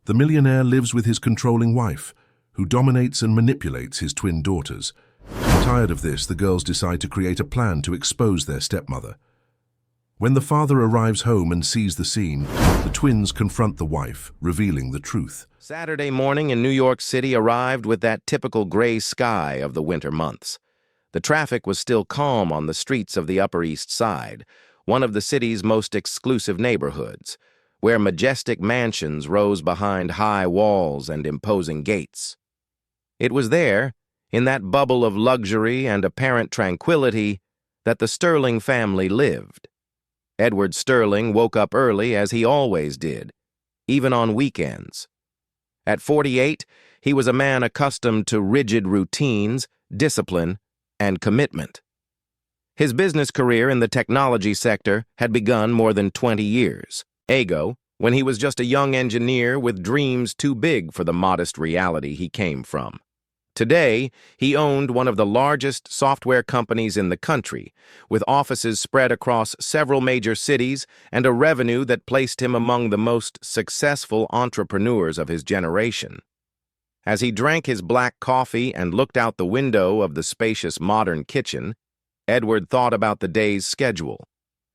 The millionaire lives with his controlling wife, who dominates and manipulates his twin daughters. Tired of this, the girls decide to create a plan to expose their stepmother. When the father arrives home and sees the scene, the twins confront the wife, revealing the truth. Saturday morning in New York City arrived with that typical gray sky of the winter months. The traffic was still calm on the streets of the Upper East Side, one of the city's most exclusive neighborhoods, where majestic mansions rose behind high walls and imposing gates. It was there, in that bubble of luxury and apparent tranquility, that the Sterling family lived. Edward Sterling woke up early, as he always did, even on weekends. At 48, he was a man accustomed to rigid routines, discipline, and commitment. His business career in the technology sector had begun more than 20 years ago, when he was just a young engineer with dreams too big for the modest reality he came from. Today, he owned one of the largest software companies in the country, with offices spread across several major cities and a revenue that placed him among the most successful entrepreneurs of his generation. As he drank his black coffee and looked out the window of the spacious modern kitchen, Edward thought about the day's schedule.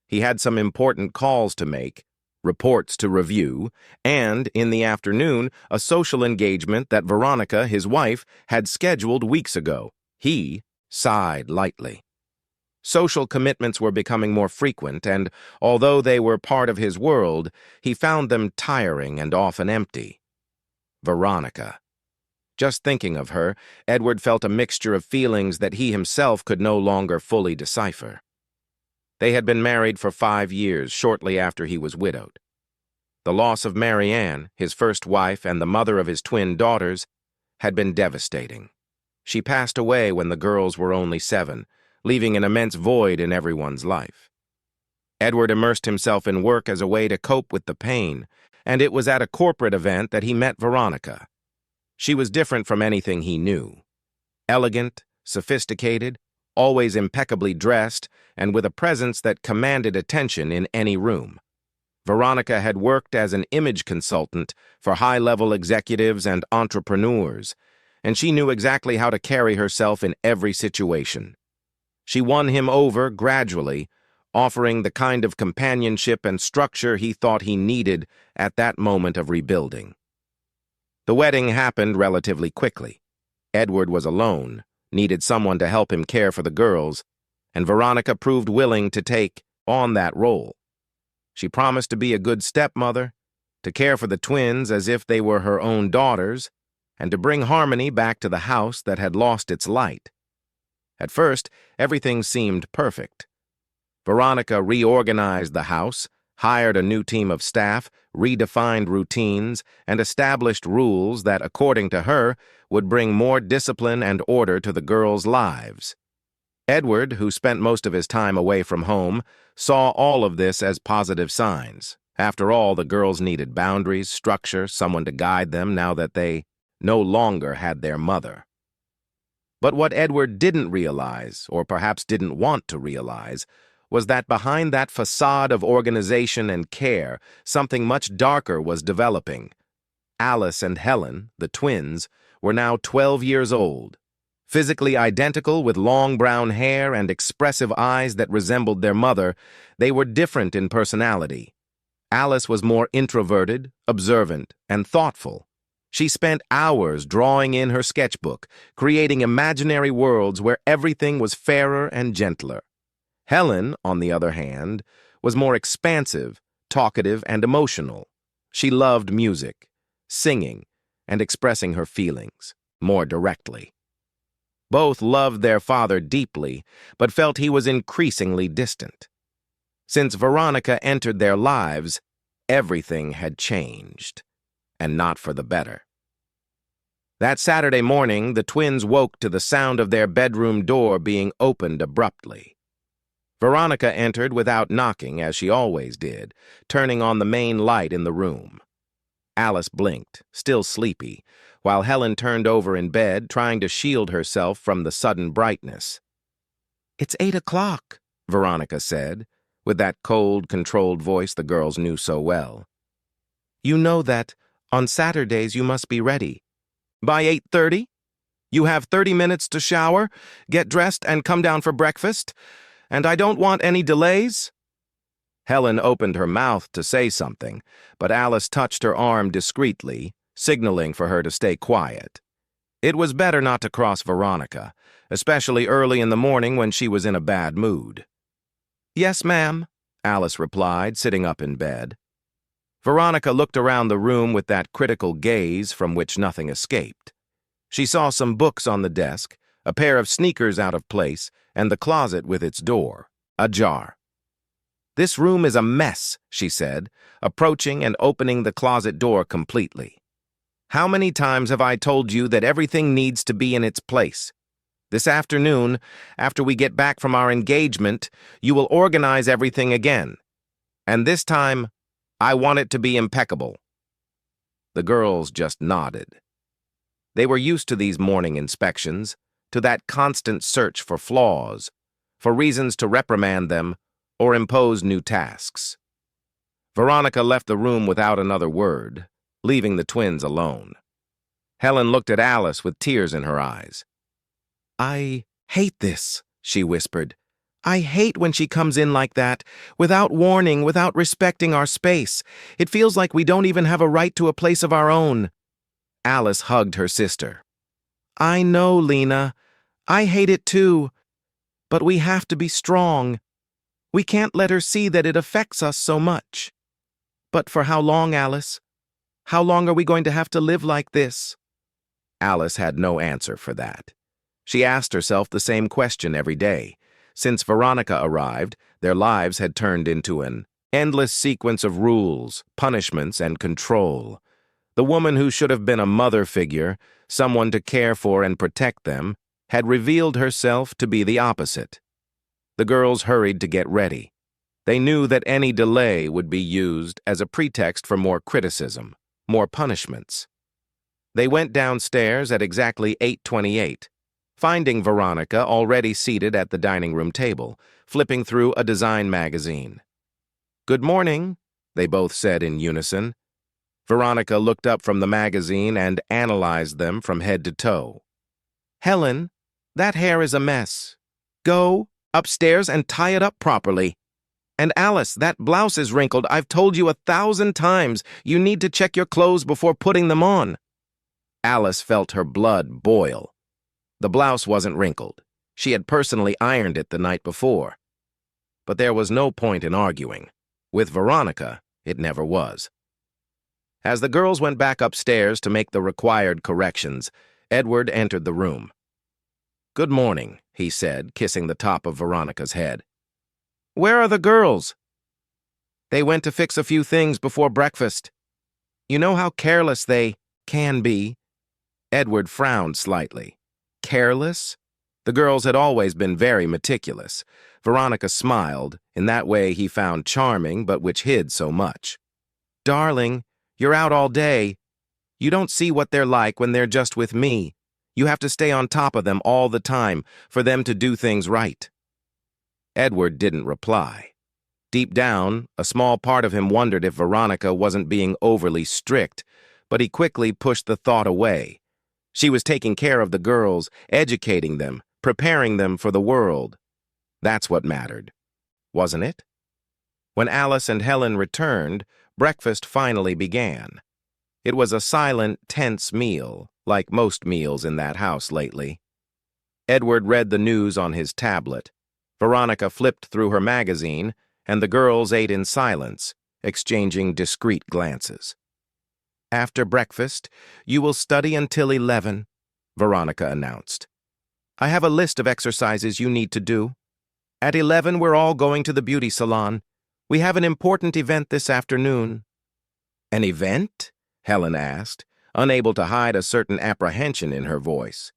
He had some important calls to make, reports to review, and, in the afternoon, a social engagement that Veronica, his wife, had scheduled weeks ago. He sighed lightly. Social commitments were becoming more frequent, and, although they were part of his world, he found them tiring and often empty. Veronica. Just thinking of her, Edward felt a mixture of feelings that he himself could no longer fully decipher. They had been married for 5 years, shortly after he was widowed. The loss of Marianne, his first wife and the mother of his twin daughters, had been devastating. She passed away when the girls were only 7, leaving an immense void in everyone's life. Edward immersed himself in work as a way to cope with the pain, and it was at a corporate event that he met Veronica. She was different from anything he knew. Elegant, sophisticated, always impeccably dressed, and with a presence that commanded attention in any room. Veronica had worked as an image consultant for high-level executives and entrepreneurs, and she knew exactly how to carry herself in every situation. She won him over gradually, offering the kind of companionship and structure he thought he needed at that moment of rebuilding. The wedding happened relatively quickly. Edward was alone, needed someone to help him care for the girls, and Veronica proved willing to take on that role. She promised to be a good stepmother, to care for the twins as if they were her own daughters, and to bring harmony back to the house that had lost its light. At first, everything seemed perfect. Veronica reorganized the house, hired a new team of staff, redefined routines, and established rules that, according to her, would bring more discipline and order to the girls' lives. Edward, who spent most of his time away from home, saw all of this as positive signs. After all, the girls needed boundaries, structure, someone to guide them now that they no longer had their mother. But what Edward didn't realize, or perhaps didn't want to realize, was that behind that facade of organization and care, something much darker was developing. Alice and Helen, the twins, were now 12 years old. Physically identical with long brown hair and expressive eyes that resembled their mother, they were different in personality. Alice was more introverted, observant, and thoughtful. She spent hours drawing in her sketchbook, creating imaginary worlds where everything was fairer and gentler. Helen, on the other hand, was more expansive, talkative, and emotional. She loved music, singing, and expressing her feelings more directly. Both loved their father deeply, but felt he was increasingly distant. Since Veronica entered their lives, everything had changed, and not for the better. That Saturday morning, the twins woke to the sound of their bedroom door being opened abruptly. Veronica entered without knocking, as she always did, turning on the main light in the room. Alice blinked, still sleepy, while Helen turned over in bed, trying to shield herself from the sudden brightness. "It's 8 o'clock," Veronica said, with that cold, controlled voice the girls knew so well. "You know that On Saturdays, you must be ready. By 8:30? You have 30 minutes to shower, get dressed, and come down for breakfast? And I don't want any delays?" Helen opened her mouth to say something, but Alice touched her arm discreetly, signaling for her to stay quiet. It was better not to cross Veronica, especially early in the morning when she was in a bad mood. "Yes, ma'am," Alice replied, sitting up in bed. Veronica looked around the room with that critical gaze from which nothing escaped. She saw some books on the desk, a pair of sneakers out of place, and the closet with its door ajar. "This room is a mess," she said, approaching and opening the closet door completely. "How many times have I told you that everything needs to be in its place? This afternoon, after we get back from our engagement, you will organize everything again. And this time, I want it to be impeccable." The girls just nodded. They were used to these morning inspections, to that constant search for flaws, for reasons to reprimand them or impose new tasks. Veronica left the room without another word, leaving the twins alone. Helen looked at Alice with tears in her eyes. "I hate this," she whispered. "I hate when she comes in like that, without warning, without respecting our space. It feels like we don't even have a right to a place of our own." Alice hugged her sister. "I know, Lena. I hate it too. But we have to be strong. We can't let her see that it affects us so much." "But for how long, Alice? How long are we going to have to live like this?" Alice had no answer for that. She asked herself the same question every day. Since Veronica arrived, their lives had turned into an endless sequence of rules, punishments, and control. The woman who should have been a mother figure, someone to care for and protect them, had revealed herself to be the opposite. The girls hurried to get ready. They knew that any delay would be used as a pretext for more criticism, more punishments. They went downstairs at exactly 8:28, finding Veronica already seated at the dining room table, flipping through a design magazine. "Good morning," they both said in unison. Veronica looked up from the magazine and analyzed them from head to toe. "Helen, that hair is a mess. Go upstairs and tie it up properly. And Alice, that blouse is wrinkled. I've told you 1,000 times you need to check your clothes before putting them on." Alice felt her blood boil. The blouse wasn't wrinkled. She had personally ironed it the night before. But there was no point in arguing. With Veronica, it never was. As the girls went back upstairs to make the required corrections, Edward entered the room. "Good morning," he said, kissing the top of Veronica's head. "Where are the girls?" "They went to fix a few things before breakfast. You know how careless they can be." Edward frowned slightly. Careless? The girls had always been very meticulous. Veronica smiled, in that way he found charming, but which hid so much. "Darling, you're out all day. You don't see what they're like when they're just with me. You have to stay on top of them all the time for them to do things right." Edward didn't reply. Deep down, a small part of him wondered if Veronica wasn't being overly strict, but he quickly pushed the thought away. She was taking care of the girls, educating them, preparing them for the world. That's what mattered, wasn't it? When Alice and Helen returned, breakfast finally began. It was a silent, tense meal, like most meals in that house lately. Edward read the news on his tablet. Veronica flipped through her magazine, and the girls ate in silence, exchanging discreet glances. "After breakfast, you will study until 11, Veronica announced. "I have a list of exercises you need to do. At 11, we're all going to the beauty salon. We have an important event this afternoon." "An event?" Helen asked, unable to hide a certain apprehension in her voice.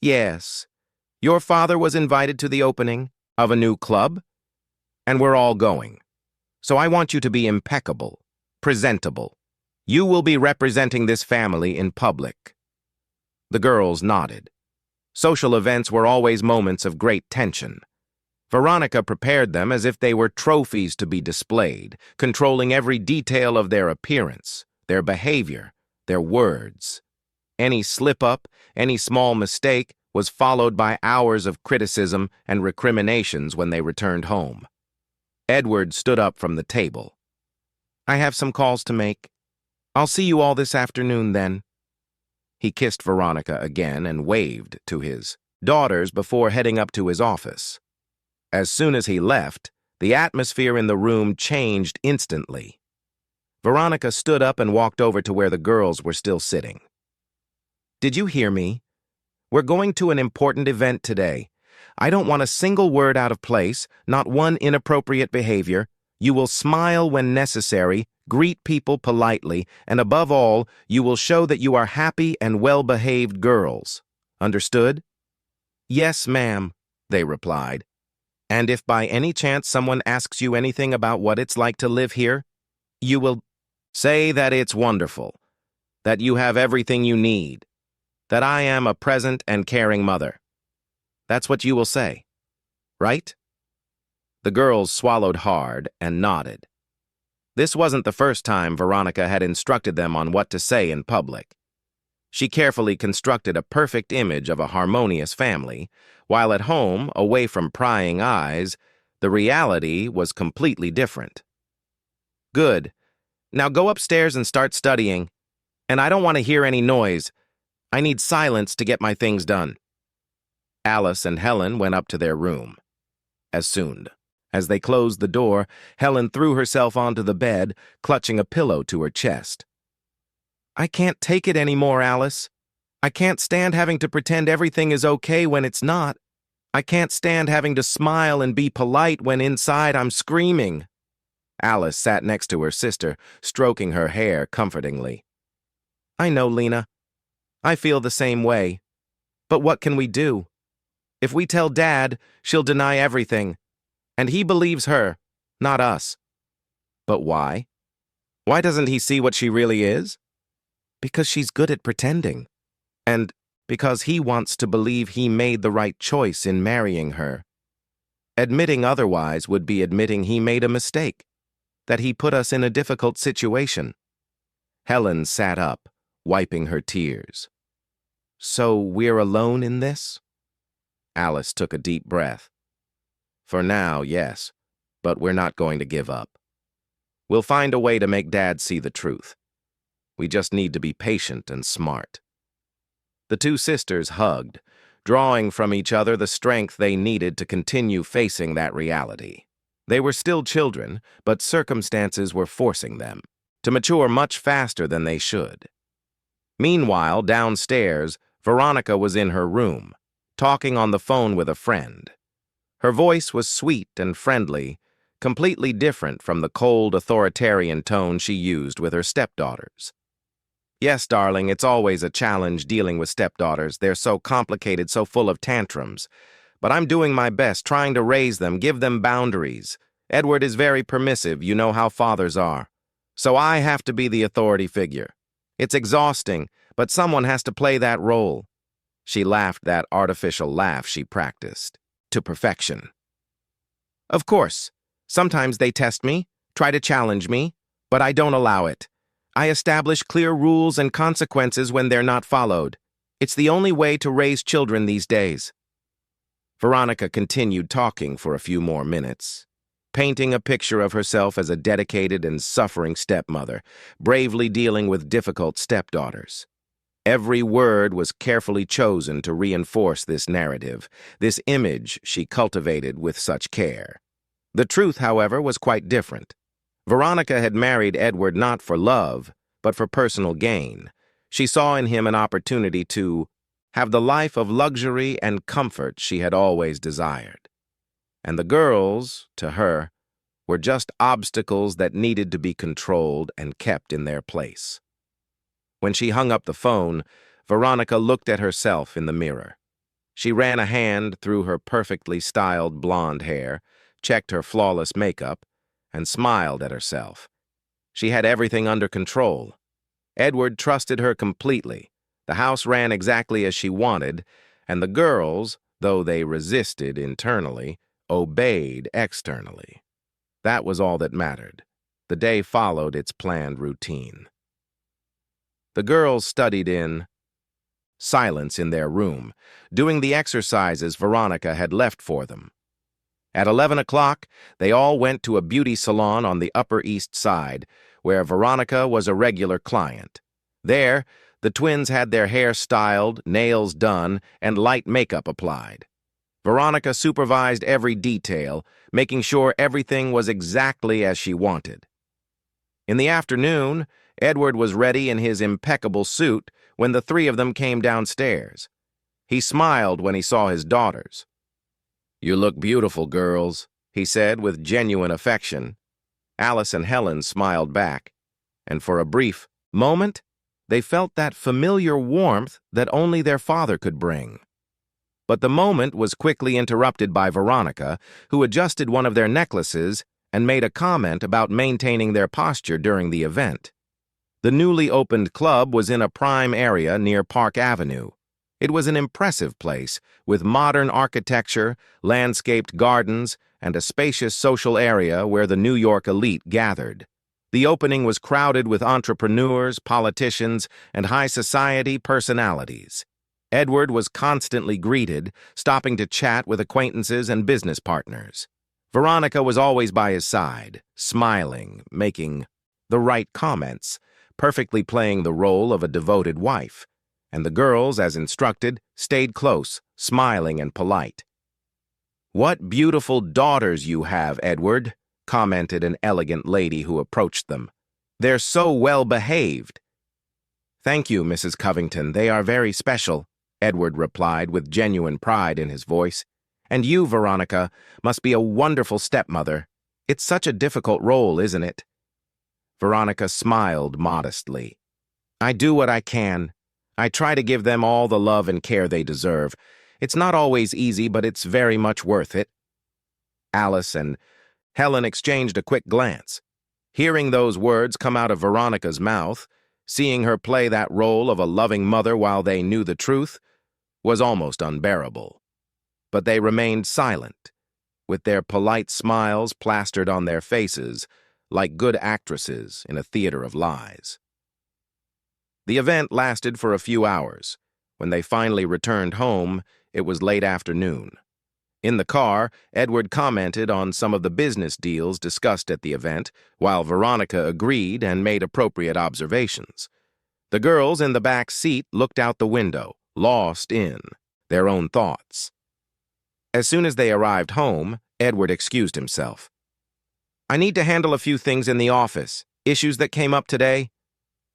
"Yes. Your father was invited to the opening of a new club, and we're all going. So I want you to be impeccable, presentable. You will be representing this family in public." The girls nodded. Social events were always moments of great tension. Veronica prepared them as if they were trophies to be displayed, controlling every detail of their appearance, their behavior, their words. Any slip-up, any small mistake was followed by hours of criticism and recriminations when they returned home. Edward stood up from the table. "I have some calls to make. I'll see you all this afternoon then." He kissed Veronica again and waved to his daughters before heading up to his office. As soon as he left, the atmosphere in the room changed instantly. Veronica stood up and walked over to where the girls were still sitting. "Did you hear me? We're going to an important event today. I don't want a single word out of place, not one inappropriate behavior. You will smile when necessary, greet people politely, and above all, you will show that you are happy and well-behaved girls. Understood?" "Yes, ma'am," they replied. "And if by any chance someone asks you anything about what it's like to live here, you will say that it's wonderful, that you have everything you need, that I am a present and caring mother. That's what you will say, right?" The girls swallowed hard and nodded. This wasn't the first time Veronica had instructed them on what to say in public. She carefully constructed a perfect image of a harmonious family, while at home, away from prying eyes, the reality was completely different. "Good. Now go upstairs and start studying. And I don't want to hear any noise. I need silence to get my things done." Alice and Helen went up to their room. As they closed the door, Helen threw herself onto the bed, clutching a pillow to her chest. "I can't take it anymore, Alice. I can't stand having to pretend everything is okay when it's not. I can't stand having to smile and be polite when inside I'm screaming." Alice sat next to her sister, stroking her hair comfortingly. "I know, Lena. I feel the same way. But what can we do? If we tell Dad, she'll deny everything. And he believes her, not us." "But why? Why doesn't he see what she really is?" "Because she's good at pretending. And because he wants to believe he made the right choice in marrying her. Admitting otherwise would be admitting he made a mistake, that he put us in a difficult situation." Helen sat up, wiping her tears. "So we're alone in this?" Alice took a deep breath. "For now, yes, but we're not going to give up. We'll find a way to make Dad see the truth. We just need to be patient and smart." The two sisters hugged, drawing from each other the strength they needed to continue facing that reality. They were still children, but circumstances were forcing them to mature much faster than they should. Meanwhile, downstairs, Veronica was in her room, talking on the phone with a friend. Her voice was sweet and friendly, completely different from the cold, authoritarian tone she used with her stepdaughters. "Yes, darling, it's always a challenge dealing with stepdaughters. They're so complicated, so full of tantrums. But I'm doing my best, trying to raise them, give them boundaries. Edward is very permissive, you know how fathers are. So I have to be the authority figure. It's exhausting, but someone has to play that role." She laughed that artificial laugh she practiced to perfection. "Of course, sometimes they test me, try to challenge me, but I don't allow it. I establish clear rules and consequences when they're not followed. It's the only way to raise children these days." Veronica continued talking for a few more minutes, painting a picture of herself as a dedicated and suffering stepmother, bravely dealing with difficult stepdaughters. Every word was carefully chosen to reinforce this narrative, this image she cultivated with such care. The truth, however, was quite different. Veronica had married Edward not for love, but for personal gain. She saw in him an opportunity to have the life of luxury and comfort she had always desired. And the girls, to her, were just obstacles that needed to be controlled and kept in their place. When she hung up the phone, Veronica looked at herself in the mirror. She ran a hand through her perfectly styled blonde hair, checked her flawless makeup, and smiled at herself. She had everything under control. Edward trusted her completely. The house ran exactly as she wanted, and the girls, though they resisted internally, obeyed externally. That was all that mattered. The day followed its planned routine. The girls studied in silence in their room, doing the exercises Veronica had left for them. At 11 o'clock, they all went to a beauty salon on the Upper East Side, where Veronica was a regular client. There, the twins had their hair styled, nails done, and light makeup applied. Veronica supervised every detail, making sure everything was exactly as she wanted. In the afternoon, Edward was ready in his impeccable suit when the three of them came downstairs. He smiled when he saw his daughters. "You look beautiful, girls," he said with genuine affection. Alice and Helen smiled back, and for a brief moment, they felt that familiar warmth that only their father could bring. But the moment was quickly interrupted by Veronica, who adjusted one of their necklaces and made a comment about maintaining their posture during the event. The newly opened club was in a prime area near Park Avenue. It was an impressive place, with modern architecture, landscaped gardens, and a spacious social area where the New York elite gathered. The opening was crowded with entrepreneurs, politicians, and high society personalities. Edward was constantly greeted, stopping to chat with acquaintances and business partners. Veronica was always by his side, smiling, making the right comments, perfectly playing the role of a devoted wife. And the girls, as instructed, stayed close, smiling and polite. "What beautiful daughters you have, Edward," commented an elegant lady who approached them. "They're so well behaved." "Thank you, Mrs. Covington. They are very special," Edward replied with genuine pride in his voice. "And you, Veronica, must be a wonderful stepmother. It's such a difficult role, isn't it?" Veronica smiled modestly. "I do what I can. I try to give them all the love and care they deserve. It's not always easy, but it's very much worth it." Alice and Helen exchanged a quick glance. Hearing those words come out of Veronica's mouth, seeing her play that role of a loving mother while they knew the truth, was almost unbearable. But they remained silent, with their polite smiles plastered on their faces, like good actresses in a theater of lies. The event lasted for a few hours. When they finally returned home, it was late afternoon. In the car, Edward commented on some of the business deals discussed at the event, while Veronica agreed and made appropriate observations. The girls in the back seat looked out the window, lost in their own thoughts. As soon as they arrived home, Edward excused himself. "I need to handle a few things in the office, issues that came up today.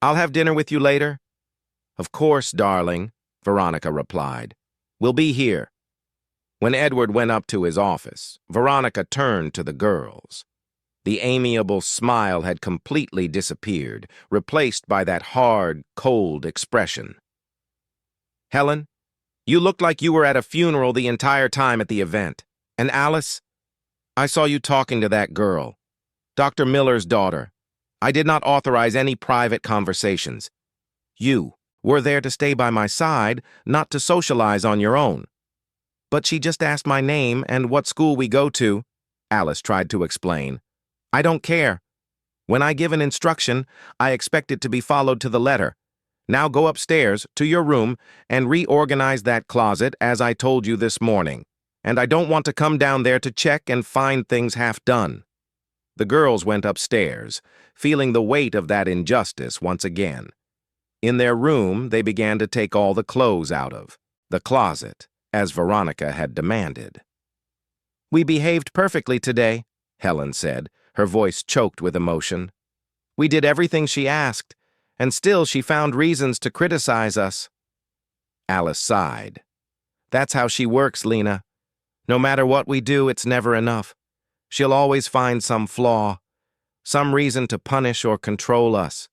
I'll have dinner with you later." "Of course, darling," Veronica replied. "We'll be here." When Edward went up to his office, Veronica turned to the girls. The amiable smile had completely disappeared, replaced by that hard, cold expression. "Helen, you looked like you were at a funeral the entire time at the event. And Alice, I saw you talking to that girl, Dr. Miller's daughter. I did not authorize any private conversations. You were there to stay by my side, not to socialize on your own." "But she just asked my name and what school we go to," Alice tried to explain. "I don't care. When I give an instruction, I expect it to be followed to the letter. Now go upstairs to your room and reorganize that closet as I told you this morning. And I don't want to come down there to check and find things half done." The girls went upstairs, feeling the weight of that injustice once again. In their room, they began to take all the clothes out of the closet, as Veronica had demanded. "We behaved perfectly today," Helen said, her voice choked with emotion. "We did everything she asked, and still she found reasons to criticize us." Alice sighed. "That's how she works, Lena. No matter what we do, it's never enough. She'll always find some flaw, some reason to punish or control us."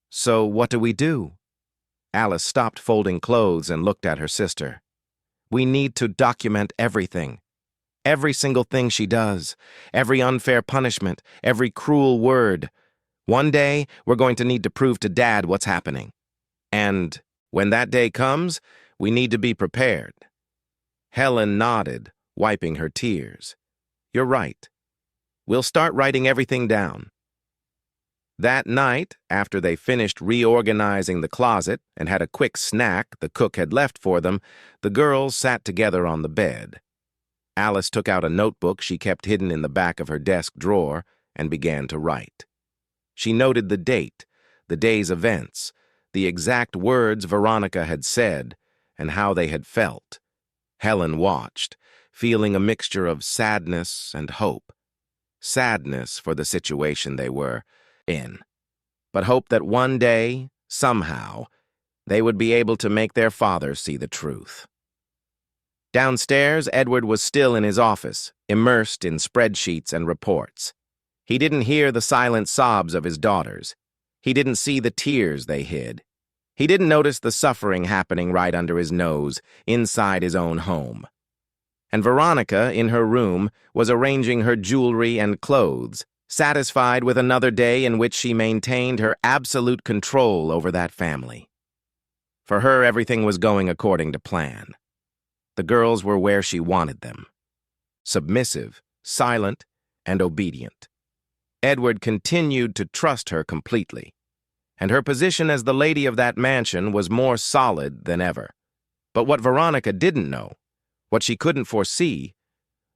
"So what do we do?" Alice stopped folding clothes and looked at her sister. "We need to document everything. Every single thing she does, every unfair punishment, every cruel word. One day, we're going to need to prove to Dad what's happening. And when that day comes, we need to be prepared." Helen nodded, wiping her tears. "You're right. We'll start writing everything down." That night, after they finished reorganizing the closet and had a quick snack the cook had left for them, the girls sat together on the bed. Alice took out a notebook she kept hidden in the back of her desk drawer and began to write. She noted the date, the day's events, the exact words Veronica had said, and how they had felt. Helen watched, feeling a mixture of sadness and hope. Sadness for the situation they were in, but hope that one day, somehow, they would be able to make their father see the truth. Downstairs, Edward was still in his office, immersed in spreadsheets and reports. He didn't hear the silent sobs of his daughters. He didn't see the tears they hid. He didn't notice the suffering happening right under his nose, inside his own home. And Veronica, in her room, was arranging her jewelry and clothes, satisfied with another day in which she maintained her absolute control over that family. For her, everything was going according to plan. The girls were where she wanted them. Submissive, silent, and obedient. Edward continued to trust her completely, and her position as the lady of that mansion was more solid than ever. But what Veronica didn't know, what she couldn't foresee,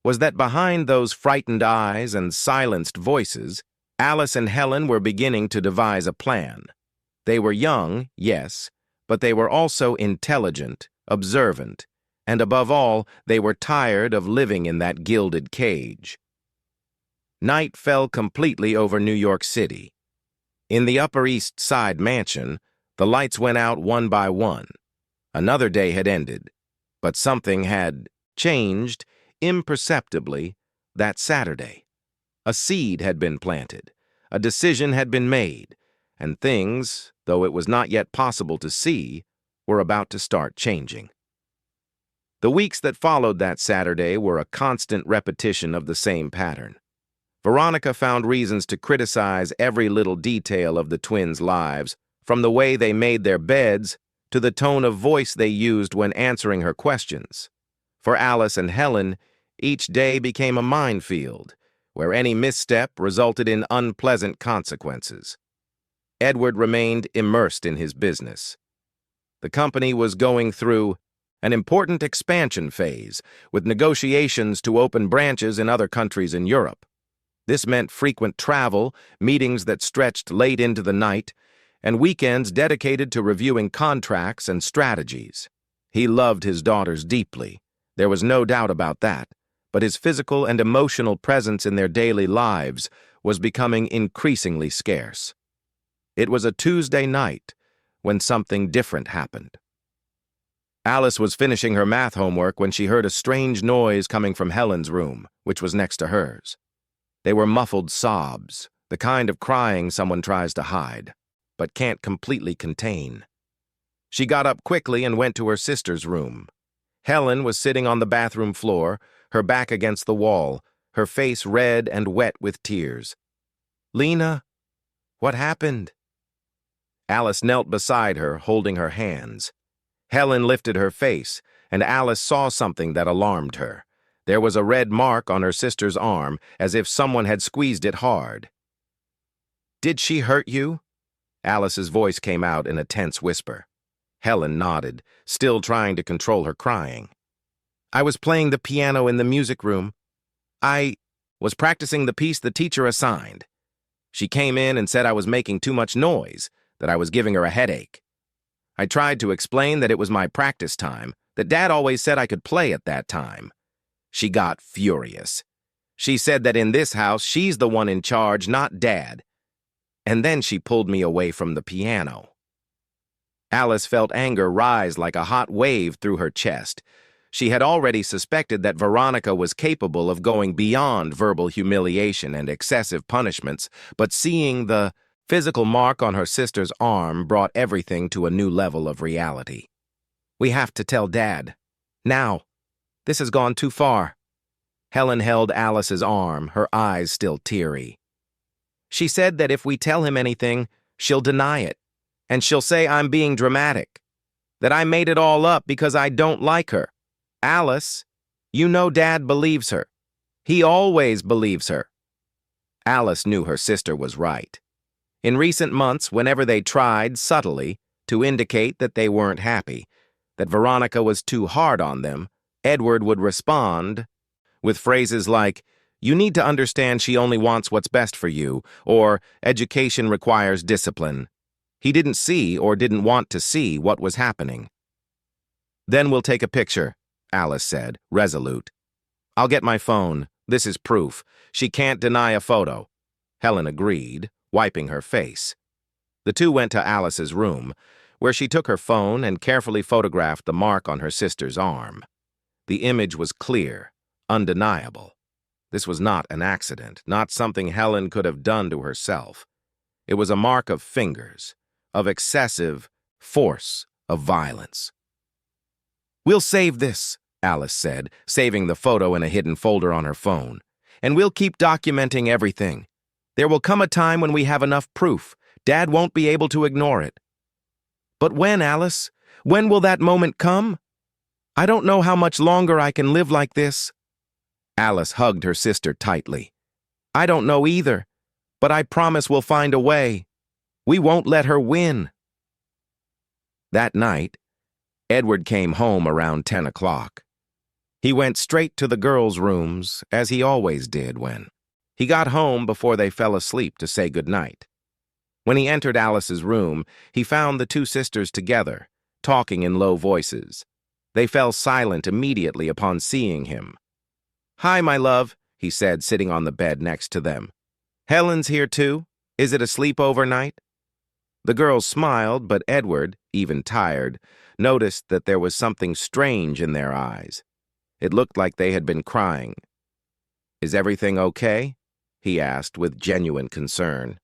was that behind those frightened eyes and silenced voices, Alice and Helen were beginning to devise a plan. They were young, yes, but they were also intelligent, observant, and above all, they were tired of living in that gilded cage. Night fell completely over New York City. In the Upper East Side mansion, the lights went out one by one. Another day had ended, but something had changed imperceptibly that Saturday. A seed had been planted, a decision had been made, and things, though it was not yet possible to see, were about to start changing. The weeks that followed that Saturday were a constant repetition of the same pattern. Veronica found reasons to criticize every little detail of the twins' lives, from the way they made their beds to the tone of voice they used when answering her questions. For Alice and Helen, each day became a minefield, where any misstep resulted in unpleasant consequences. Edward remained immersed in his business. The company was going through an important expansion phase, with negotiations to open branches in other countries in Europe. This meant frequent travel, meetings that stretched late into the night, and weekends dedicated to reviewing contracts and strategies. He loved his daughters deeply. There was no doubt about that, but his physical and emotional presence in their daily lives was becoming increasingly scarce. It was a Tuesday night when something different happened. Alice was finishing her math homework when she heard a strange noise coming from Helen's room, which was next to hers. They were muffled sobs, the kind of crying someone tries to hide, but can't completely contain. She got up quickly and went to her sister's room. Helen was sitting on the bathroom floor, her back against the wall, her face red and wet with tears. "Lena, what happened?" Alice knelt beside her, holding her hands. Helen lifted her face, and Alice saw something that alarmed her. There was a red mark on her sister's arm, as if someone had squeezed it hard. "Did she hurt you?" Alice's voice came out in a tense whisper. Helen nodded, still trying to control her crying. "I was playing the piano in the music room. I was practicing the piece the teacher assigned. She came in and said I was making too much noise, that I was giving her a headache. I tried to explain that it was my practice time, that Dad always said I could play at that time. She got furious. She said that in this house, she's the one in charge, not Dad. And then she pulled me away from the piano." Alice felt anger rise like a hot wave through her chest. She had already suspected that Veronica was capable of going beyond verbal humiliation and excessive punishments, but seeing the physical mark on her sister's arm brought everything to a new level of reality. "We have to tell Dad. Now. This has gone too far." Helen held Alice's arm, her eyes still teary. "She said that if we tell him anything, she'll deny it, and she'll say I'm being dramatic, that I made it all up because I don't like her. Alice, you know Dad believes her. He always believes her." Alice knew her sister was right. In recent months, whenever they tried, subtly, to indicate that they weren't happy, that Veronica was too hard on them, Edward would respond with phrases like, "You need to understand she only wants what's best for you," or "Education requires discipline." He didn't see or didn't want to see what was happening. "Then we'll take a picture," Alice said, resolute. "I'll get my phone. This is proof. She can't deny a photo." Helen agreed, wiping her face. The two went to Alice's room, where she took her phone and carefully photographed the mark on her sister's arm. The image was clear, undeniable. This was not an accident, not something Helen could have done to herself. It was a mark of fingers, of excessive force, of violence. "We'll save this," Alice said, saving the photo in a hidden folder on her phone. "And we'll keep documenting everything. There will come a time when we have enough proof. Dad won't be able to ignore it." "But when, Alice? When will that moment come? I don't know how much longer I can live like this." Alice hugged her sister tightly. "I don't know either, but I promise we'll find a way. We won't let her win." That night, Edward came home around 10 o'clock. He went straight to the girls' rooms, as he always did when he got home before they fell asleep to say goodnight. When he entered Alice's room, he found the two sisters together, talking in low voices. They fell silent immediately upon seeing him. "Hi, my love," he said, sitting on the bed next to them. "Helen's here too? Is it a sleepover night?" The girls smiled, but Edward, even tired, noticed that there was something strange in their eyes. It looked like they had been crying. "Is everything okay?" he asked with genuine concern.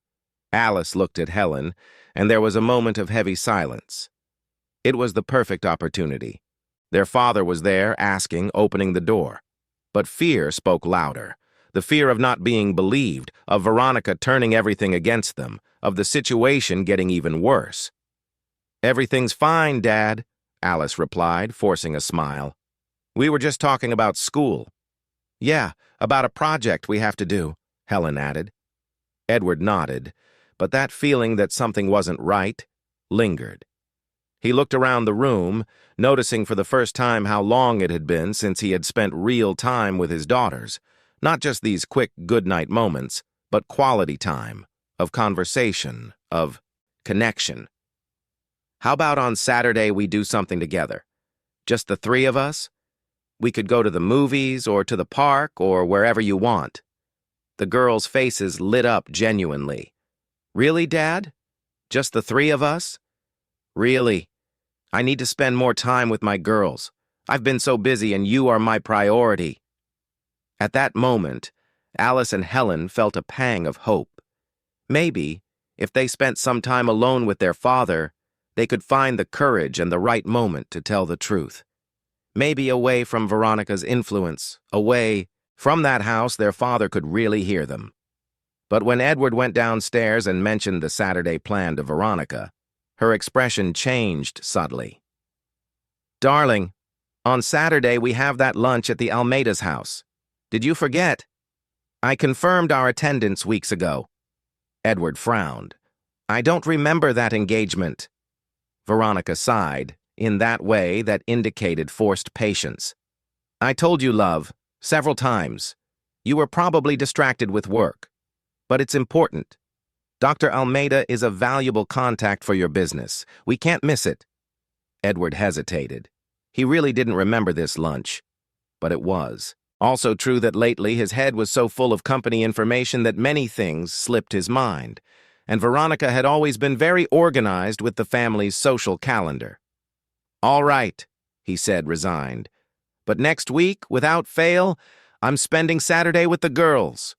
Alice looked at Helen, and there was a moment of heavy silence. It was the perfect opportunity. Their father was there, asking, opening the door. But fear spoke louder. The fear of not being believed, of Veronica turning everything against them, of the situation getting even worse. "Everything's fine, Dad," Alice replied, forcing a smile. "We were just talking about school." "Yeah, about a project we have to do," Helen added. Edward nodded, but that feeling that something wasn't right lingered. He looked around the room, noticing for the first time how long it had been since he had spent real time with his daughters, not just these quick good-night moments, but quality time, of conversation, of connection. "How about on Saturday we do something together? Just the three of us? We could go to the movies or to the park or wherever you want." The girls' faces lit up genuinely. "Really, Dad? Just the three of us?" "Really. I need to spend more time with my girls. I've been so busy and you are my priority." At that moment, Alice and Helen felt a pang of hope. Maybe, if they spent some time alone with their father, they could find the courage and the right moment to tell the truth. Maybe away from Veronica's influence, away from that house their father could really hear them. But when Edward went downstairs and mentioned the Saturday plan to Veronica, her expression changed subtly. "Darling, on Saturday we have that lunch at the Almeida's house. Did you forget? I confirmed our attendance weeks ago." Edward frowned. "I don't remember that engagement." Veronica sighed, in that way that indicated forced patience. "I told you, love, several times. You were probably distracted with work. But it's important. Dr. Almeida is a valuable contact for your business. We can't miss it." Edward hesitated. He really didn't remember this lunch. But it was. Also true that lately his head was so full of company information that many things slipped his mind. And Veronica had always been very organized with the family's social calendar. "All right," he said, resigned. "But next week, without fail, I'm spending Saturday with the girls."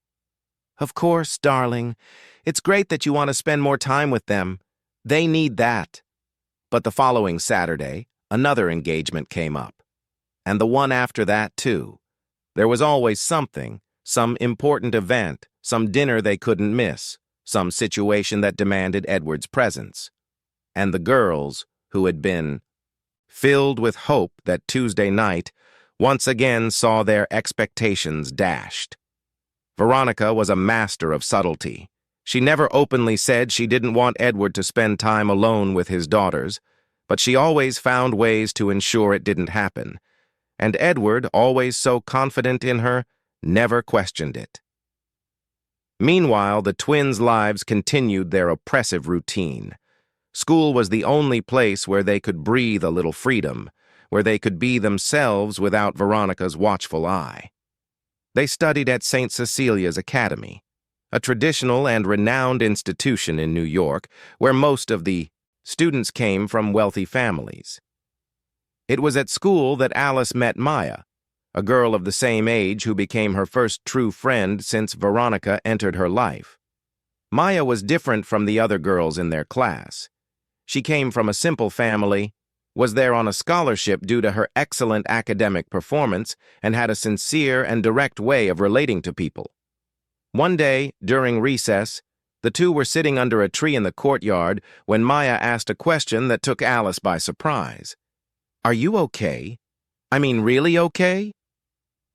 "Of course, darling. It's great that you want to spend more time with them. They need that." But the following Saturday, another engagement came up. And the one after that, too. There was always something, some important event, some dinner they couldn't miss, some situation that demanded Edward's presence. And the girls, who had been filled with hope that Tuesday night, once again saw their expectations dashed. Veronica was a master of subtlety. She never openly said she didn't want Edward to spend time alone with his daughters, but she always found ways to ensure it didn't happen. And Edward, always so confident in her, never questioned it. Meanwhile, the twins' lives continued their oppressive routine. School was the only place where they could breathe a little freedom, where they could be themselves without Veronica's watchful eye. They studied at St. Cecilia's Academy, a traditional and renowned institution in New York where most of the students came from wealthy families. It was at school that Alice met Maya, a girl of the same age who became her first true friend since Veronica entered her life. Maya was different from the other girls in their class. She came from a simple family, was there on a scholarship due to her excellent academic performance, and had a sincere and direct way of relating to people. One day, during recess, the two were sitting under a tree in the courtyard when Maya asked a question that took Alice by surprise. "Are you okay? I mean, really okay?"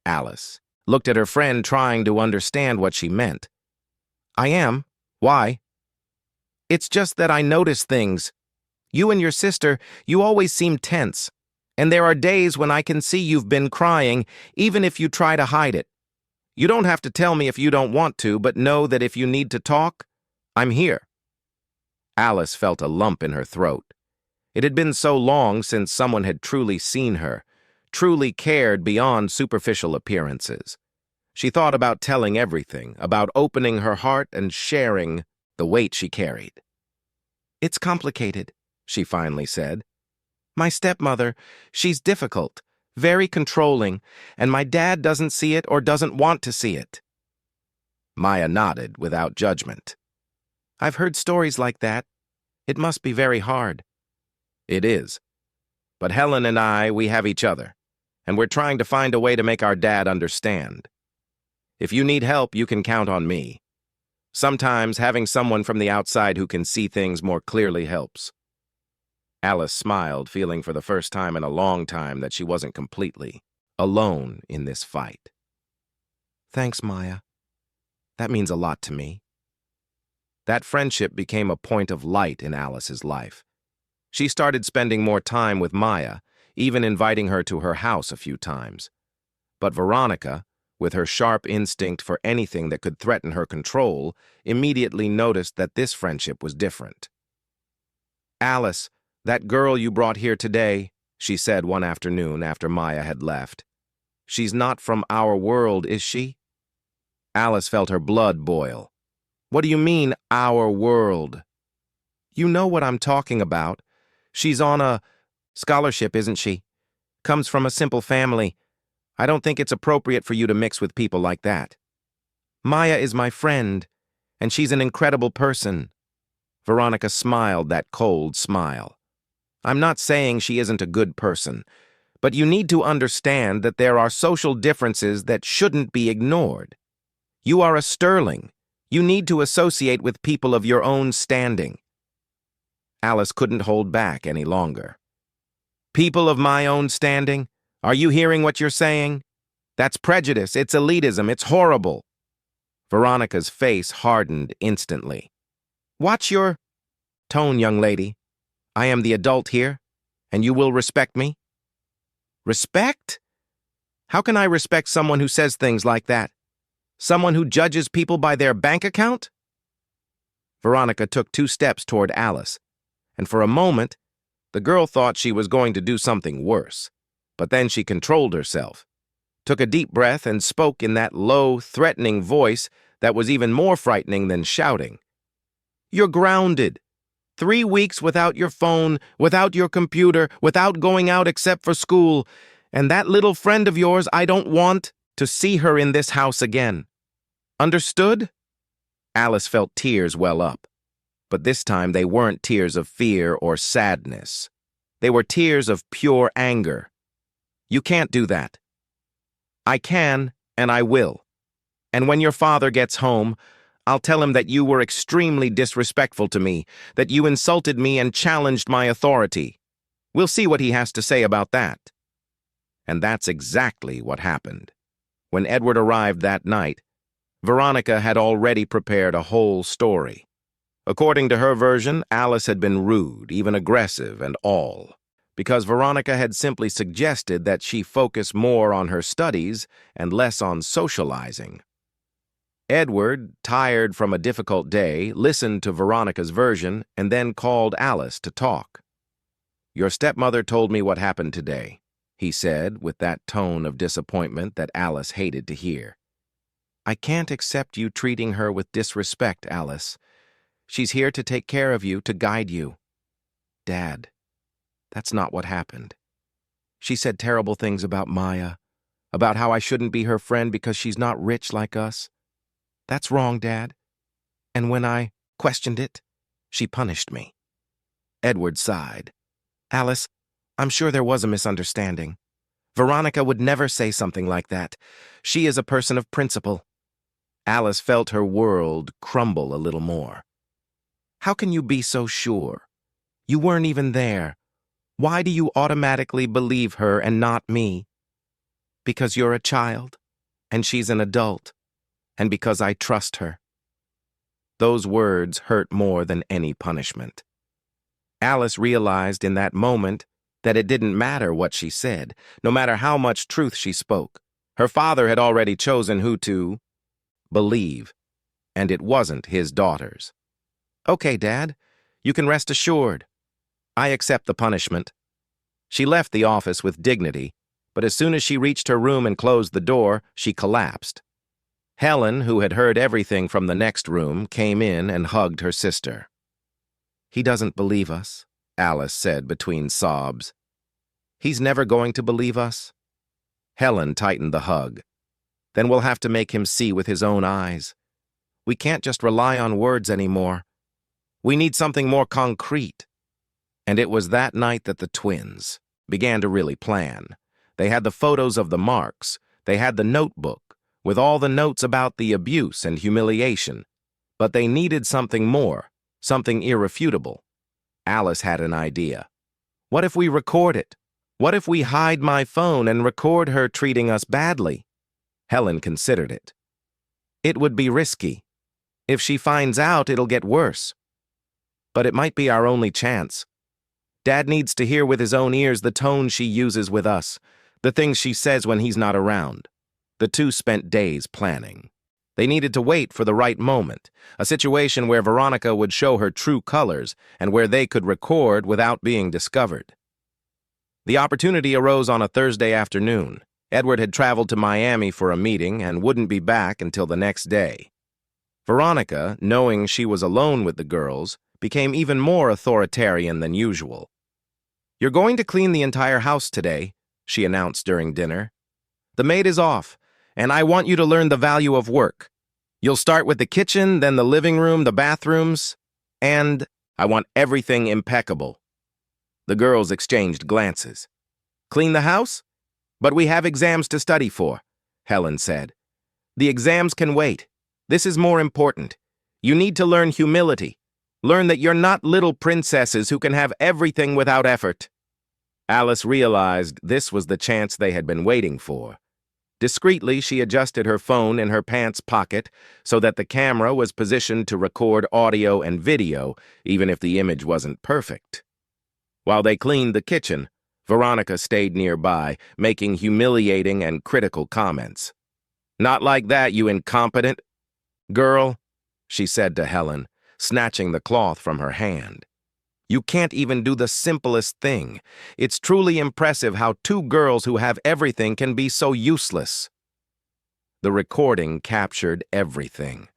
Alice looked at her friend, trying to understand what she meant. "I am. Why?" "It's just that I notice things. You and your sister, you always seem tense. And there are days when I can see you've been crying, even if you try to hide it. You don't have to tell me if you don't want to, but know that if you need to talk, I'm here." Alice felt a lump in her throat. It had been so long since someone had truly seen her, truly cared beyond superficial appearances. She thought about telling everything, about opening her heart and sharing the weight she carried. "It's complicated," she finally said. "My stepmother, she's difficult, very controlling, and my dad doesn't see it or doesn't want to see it." Maya nodded without judgment. "I've heard stories like that. It must be very hard." "It is. But Helen and I, we have each other, and we're trying to find a way to make our dad understand. If you need help, you can count on me. Sometimes having someone from the outside who can see things more clearly helps." Alice smiled, feeling for the first time in a long time that she wasn't completely alone in this fight. "Thanks, Maya. That means a lot to me." That friendship became a point of light in Alice's life. She started spending more time with Maya, even inviting her to her house a few times. But Veronica, with her sharp instinct for anything that could threaten her control, immediately noticed that this friendship was different. "Alice, that girl you brought here today," she said one afternoon after Maya had left. "She's not from our world, is she?" Alice felt her blood boil. "What do you mean, our world?" "You know what I'm talking about. She's on a scholarship, isn't she? Comes from a simple family. I don't think it's appropriate for you to mix with people like that. Maya is my friend, and she's an incredible person." Veronica smiled that cold smile. "I'm not saying she isn't a good person, but you need to understand that there are social differences that shouldn't be ignored. You are a sterling. You need to associate with people of your own standing." Alice couldn't hold back any longer. "People of my own standing? Are you hearing what you're saying? That's prejudice, it's elitism, it's horrible." Veronica's face hardened instantly. "Watch your tone, young lady. I am the adult here, and you will respect me." "Respect? How can I respect someone who says things like that? Someone who judges people by their bank account?" Veronica took 2 steps toward Alice, and for a moment, the girl thought she was going to do something worse. But then she controlled herself, took a deep breath, and spoke in that low, threatening voice that was even more frightening than shouting. "You're grounded. 3 weeks without your phone, without your computer, without going out except for school. And that little friend of yours, I don't want to see her in this house again. Understood?" Alice felt tears well up. But this time they weren't tears of fear or sadness. They were tears of pure anger. "You can't do that." "I can, and I will. And when your father gets home, I'll tell him that you were extremely disrespectful to me, that you insulted me and challenged my authority. We'll see what he has to say about that." And that's exactly what happened. When Edward arrived that night, Veronica had already prepared a whole story. According to her version, Alice had been rude, even aggressive and all, because Veronica had simply suggested that she focus more on her studies and less on socializing. Edward, tired from a difficult day, listened to Veronica's version and then called Alice to talk. "Your stepmother told me what happened today," he said with that tone of disappointment that Alice hated to hear. "I can't accept you treating her with disrespect, Alice. She's here to take care of you, to guide you." "Dad, that's not what happened. She said terrible things about Maya, about how I shouldn't be her friend because she's not rich like us. That's wrong, Dad. And when I questioned it, she punished me." Edward sighed. "Alice, I'm sure there was a misunderstanding. Veronica would never say something like that. She is a person of principle." Alice felt her world crumble a little more. "How can you be so sure? You weren't even there. Why do you automatically believe her and not me?" "Because you're a child, and she's an adult, and because I trust her." Those words hurt more than any punishment. Alice realized in that moment that it didn't matter what she said, no matter how much truth she spoke. Her father had already chosen who to believe, and it wasn't his daughters. "Okay, Dad, you can rest assured. I accept the punishment." She left the office with dignity, but as soon as she reached her room and closed the door, she collapsed. Helen, who had heard everything from the next room, came in and hugged her sister. "He doesn't believe us," Alice said between sobs. "He's never going to believe us." Helen tightened the hug. "Then we'll have to make him see with his own eyes. We can't just rely on words anymore. We need something more concrete." And it was that night that the twins began to really plan. They had the photos of the marks. They had the notebook with all the notes about the abuse and humiliation. But they needed something more, something irrefutable. Alice had an idea. "What if we record it? What if we hide my phone and record her treating us badly?" Helen considered it. "It would be risky. If she finds out, it'll get worse. But it might be our only chance. Dad needs to hear with his own ears the tone she uses with us, the things she says when he's not around." The two spent days planning. They needed to wait for the right moment, a situation where Veronica would show her true colors and where they could record without being discovered. The opportunity arose on a Thursday afternoon. Edward had traveled to Miami for a meeting and wouldn't be back until the next day. Veronica, knowing she was alone with the girls, became even more authoritarian than usual. "You're going to clean the entire house today," she announced during dinner. "The maid is off, and I want you to learn the value of work. You'll start with the kitchen, then the living room, the bathrooms, and I want everything impeccable." The girls exchanged glances. "Clean the house? But we have exams to study for," Helen said. "The exams can wait. This is more important. You need to learn humility. Learn that you're not little princesses who can have everything without effort." Alice realized this was the chance they had been waiting for. Discreetly, she adjusted her phone in her pants pocket so that the camera was positioned to record audio and video, even if the image wasn't perfect. While they cleaned the kitchen, Veronica stayed nearby, making humiliating and critical comments. "Not like that, you incompetent girl," she said to Helen, snatching the cloth from her hand. "You can't even do the simplest thing. It's truly impressive how two girls who have everything can be so useless." The recording captured everything.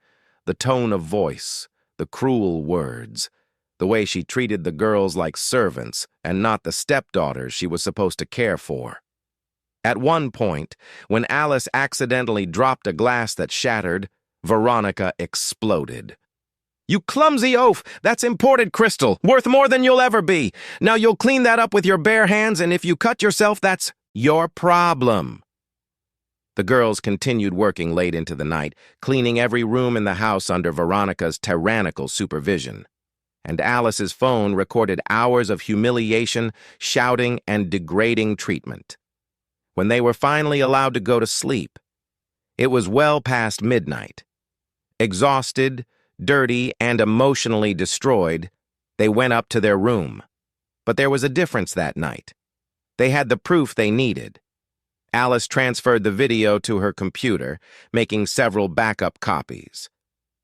The tone of voice, the cruel words, the way she treated the girls like servants and not the stepdaughters she was supposed to care for. At one point, when Alice accidentally dropped a glass that shattered, Veronica exploded. "You clumsy oaf! That's imported crystal, worth more than you'll ever be. Now you'll clean that up with your bare hands, and if you cut yourself, that's your problem." The girls continued working late into the night, cleaning every room in the house under Veronica's tyrannical supervision. And Alice's phone recorded hours of humiliation, shouting, and degrading treatment. When they were finally allowed to go to sleep, it was well past midnight, Exhausted, dirty, and emotionally destroyed, they went up to their room. But there was a difference that night. They had the proof they needed. Alice transferred the video to her computer, making several backup copies.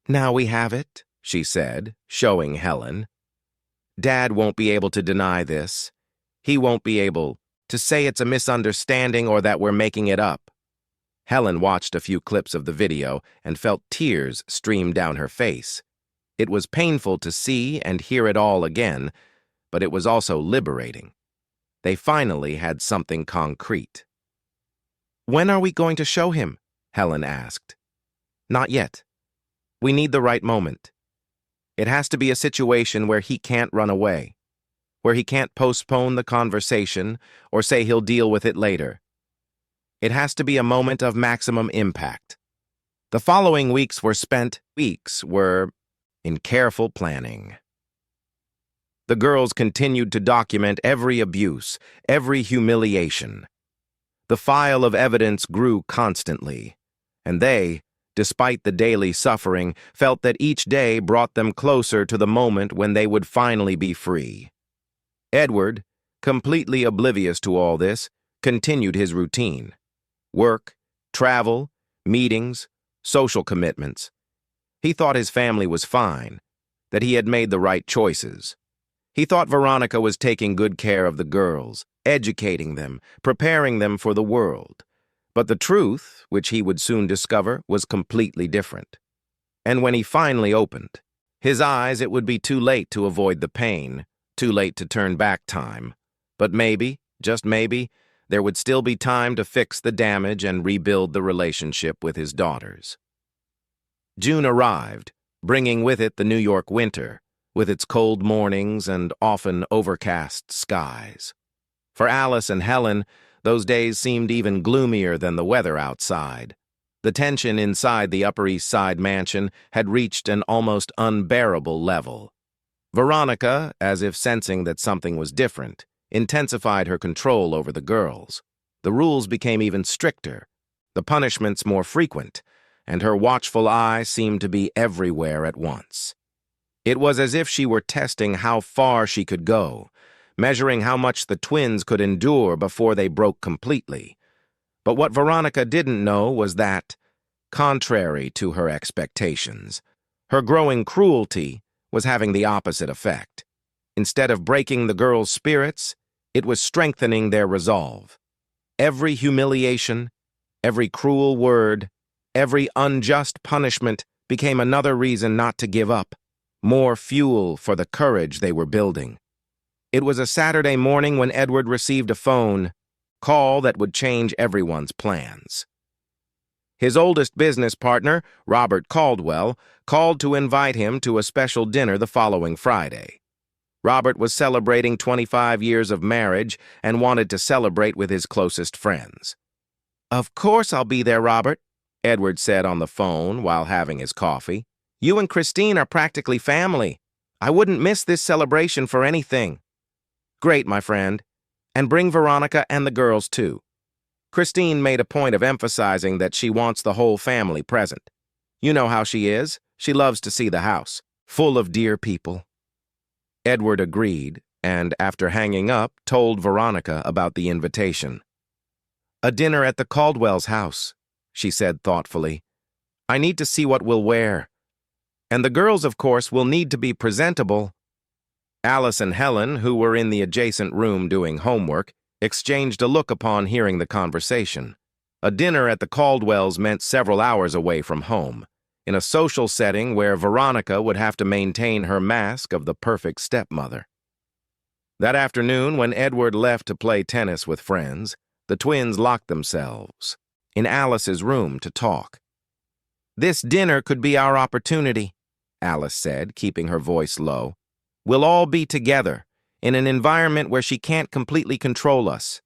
"Now we have it," she said, showing Helen. "Dad won't be able to deny this. He won't be able to say it's a misunderstanding or that we're making it up." Helen watched a few clips of the video and felt tears stream down her face. It was painful to see and hear it all again, but it was also liberating. They finally had something concrete. "When are we going to show him?" Helen asked. "Not yet. We need the right moment. It has to be a situation where he can't run away, where he can't postpone the conversation or say he'll deal with it later. It has to be a moment of maximum impact." The following weeks were in careful planning. The girls continued to document every abuse, every humiliation. The file of evidence grew constantly, and they, despite the daily suffering, felt that each day brought them closer to the moment when they would finally be free. Edward, completely oblivious to all this, continued his routine. Work, travel, meetings, social commitments. He thought his family was fine, that he had made the right choices. He thought Veronica was taking good care of the girls, educating them, preparing them for the world. But the truth, which he would soon discover, was completely different. And when he finally opened his eyes, it would be too late to avoid the pain, too late to turn back time. But maybe, just maybe, there would still be time to fix the damage and rebuild the relationship with his daughters. June arrived, bringing with it the New York winter, with its cold mornings and often overcast skies. For Alice and Helen, those days seemed even gloomier than the weather outside. The tension inside the Upper East Side mansion had reached an almost unbearable level. Veronica, as if sensing that something was different, intensified her control over the girls. The rules became even stricter, the punishments more frequent, and her watchful eye seemed to be everywhere at once. It was as if she were testing how far she could go, measuring how much the twins could endure before they broke completely. But what Veronica didn't know was that, contrary to her expectations, her growing cruelty was having the opposite effect. Instead of breaking the girls' spirits, it was strengthening their resolve. Every humiliation, every cruel word, every unjust punishment became another reason not to give up, more fuel for the courage they were building. It was a Saturday morning when Edward received a phone call that would change everyone's plans. His oldest business partner, Robert Caldwell, called to invite him to a special dinner the following Friday. Robert was celebrating 25 years of marriage and wanted to celebrate with his closest friends. "Of course I'll be there, Robert," Edward said on the phone while having his coffee. "You and Christine are practically family. I wouldn't miss this celebration for anything." "Great, my friend. And bring Veronica and the girls, too." Christine made a point of emphasizing that she wants the whole family present. "You know how she is. She loves to see the house, full of dear people." Edward agreed, and after hanging up, told Veronica about the invitation. "A dinner at the Caldwell's house," she said thoughtfully. "I need to see what we'll wear. And the girls, of course, will need to be presentable." Alice and Helen, who were in the adjacent room doing homework, exchanged a look upon hearing the conversation. A dinner at the Caldwells meant several hours away from home, in a social setting where Veronica would have to maintain her mask of the perfect stepmother. That afternoon, when Edward left to play tennis with friends, the twins locked themselves in Alice's room to talk. "This dinner could be our opportunity," Alice said, keeping her voice low. "We'll all be together, in an environment where she can't completely control us,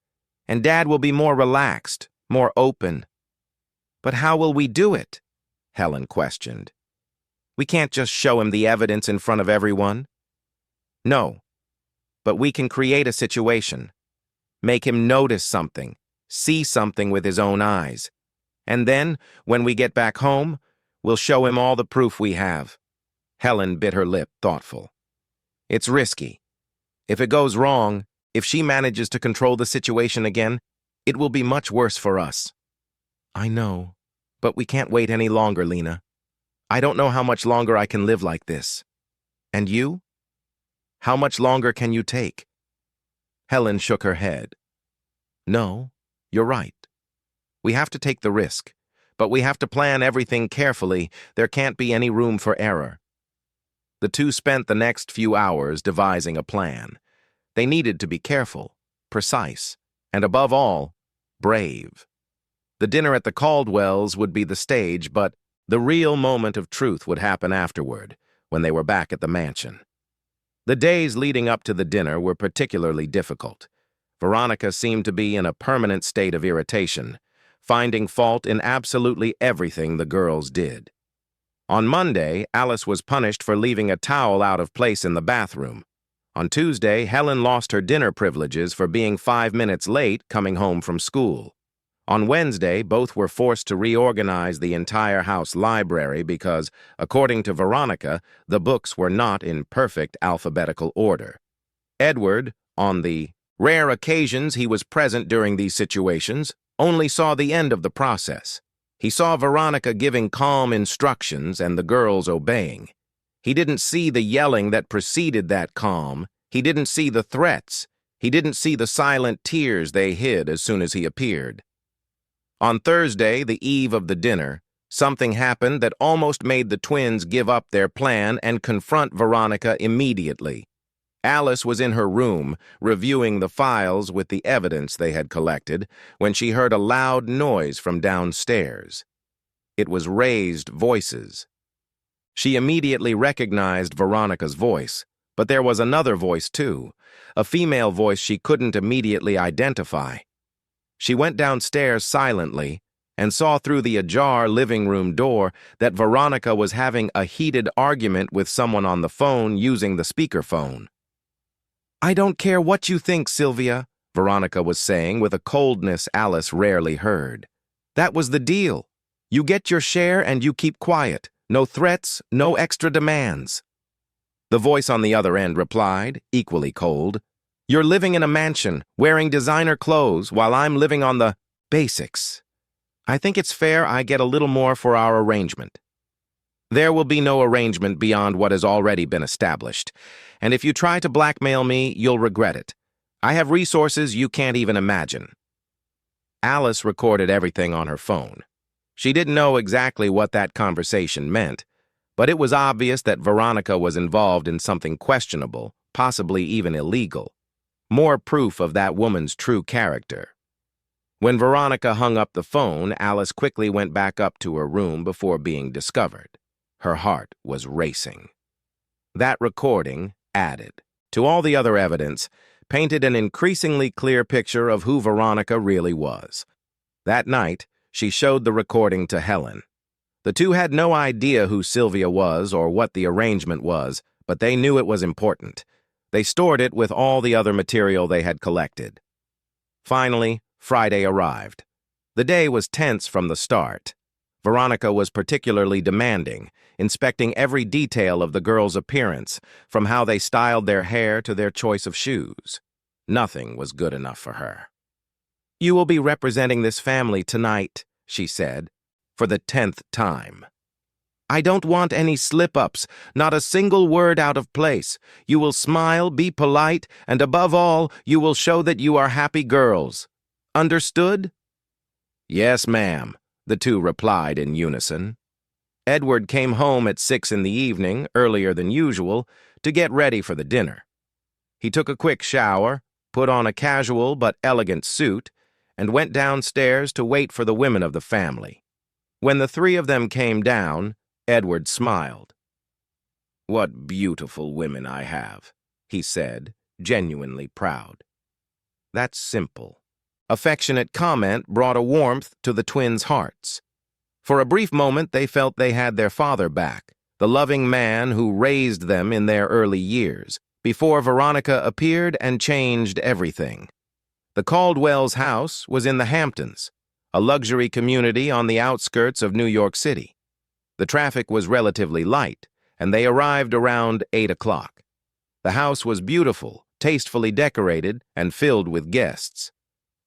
and Dad will be more relaxed, more open." "But how will we do it?" Helen questioned. "We can't just show him the evidence in front of everyone." "No, but we can create a situation. Make him notice something, see something with his own eyes. And then, when we get back home, We'll show him all the proof we have. Helen bit her lip, thoughtful. It's risky. If it goes wrong, if she manages to control the situation again, it will be much worse for us. I know, but we can't wait any longer, Lena. I don't know how much longer I can live like this. And you? How much longer can you take? Helen shook her head. No, you're right. We have to take the risk, but we have to plan everything carefully. There can't be any room for error. The two spent the next few hours devising a plan. They needed to be careful, precise, and above all, brave. The dinner at the Caldwells would be the stage, but the real moment of truth would happen afterward, when they were back at the mansion. The days leading up to the dinner were particularly difficult. Veronica seemed to be in a permanent state of irritation, finding fault in absolutely everything the girls did. On Monday, Alice was punished for leaving a towel out of place in the bathroom. On Tuesday, Helen lost her dinner privileges for being 5 minutes late coming home from school. On Wednesday, both were forced to reorganize the entire house library because, according to Veronica, the books were not in perfect alphabetical order. Edward, on the rare occasions he was present during these situations, only saw the end of the process. He saw Veronica giving calm instructions and the girls obeying. He didn't see the yelling that preceded that calm. He didn't see the threats. He didn't see the silent tears they hid as soon as he appeared. On Thursday, the eve of the dinner, something happened that almost made the twins give up their plan and confront Veronica immediately. Alice was in her room, reviewing the files with the evidence they had collected, when she heard a loud noise from downstairs. It was raised voices. She immediately recognized Veronica's voice, but there was another voice too, a female voice she couldn't immediately identify. She went downstairs silently and saw through the ajar living room door that Veronica was having a heated argument with someone on the phone using the speakerphone. "I don't care what you think, Sylvia," Veronica was saying with a coldness Alice rarely heard. "That was the deal. You get your share and you keep quiet. No threats, no extra demands." The voice on the other end replied, equally cold, "You're living in a mansion, wearing designer clothes, while I'm living on the basics. I think it's fair I get a little more for our arrangement." "There will be no arrangement beyond what has already been established, and if you try to blackmail me, you'll regret it. I have resources you can't even imagine." Alice recorded everything on her phone. She didn't know exactly what that conversation meant, but it was obvious that Veronica was involved in something questionable, possibly even illegal. More proof of that woman's true character. When Veronica hung up the phone, Alice quickly went back up to her room before being discovered. Her heart was racing. That recording, added to all the other evidence, painted an increasingly clear picture of who Veronica really was. That night, she showed the recording to Helen. The two had no idea who Sylvia was or what the arrangement was, but they knew it was important. They stored it with all the other material they had collected. Finally, Friday arrived. The day was tense from the start. Veronica was particularly demanding, inspecting every detail of the girls' appearance, from how they styled their hair to their choice of shoes. Nothing was good enough for her. "You will be representing this family tonight," she said, for the 10th time. "I don't want any slip-ups, not a single word out of place. You will smile, be polite, and above all, you will show that you are happy girls. Understood?" "Yes, ma'am," the two replied in unison. Edward came home at 6 in the evening, earlier than usual, to get ready for the dinner. He took a quick shower, put on a casual but elegant suit, and went downstairs to wait for the women of the family. When the three of them came down, Edward smiled. "What beautiful women I have," he said, genuinely proud. That simple, affectionate comment brought a warmth to the twins' hearts. For a brief moment, they felt they had their father back, the loving man who raised them in their early years, before Veronica appeared and changed everything. The Caldwells' house was in the Hamptons, a luxury community on the outskirts of New York City. The traffic was relatively light, and they arrived around 8 o'clock. The house was beautiful, tastefully decorated, and filled with guests.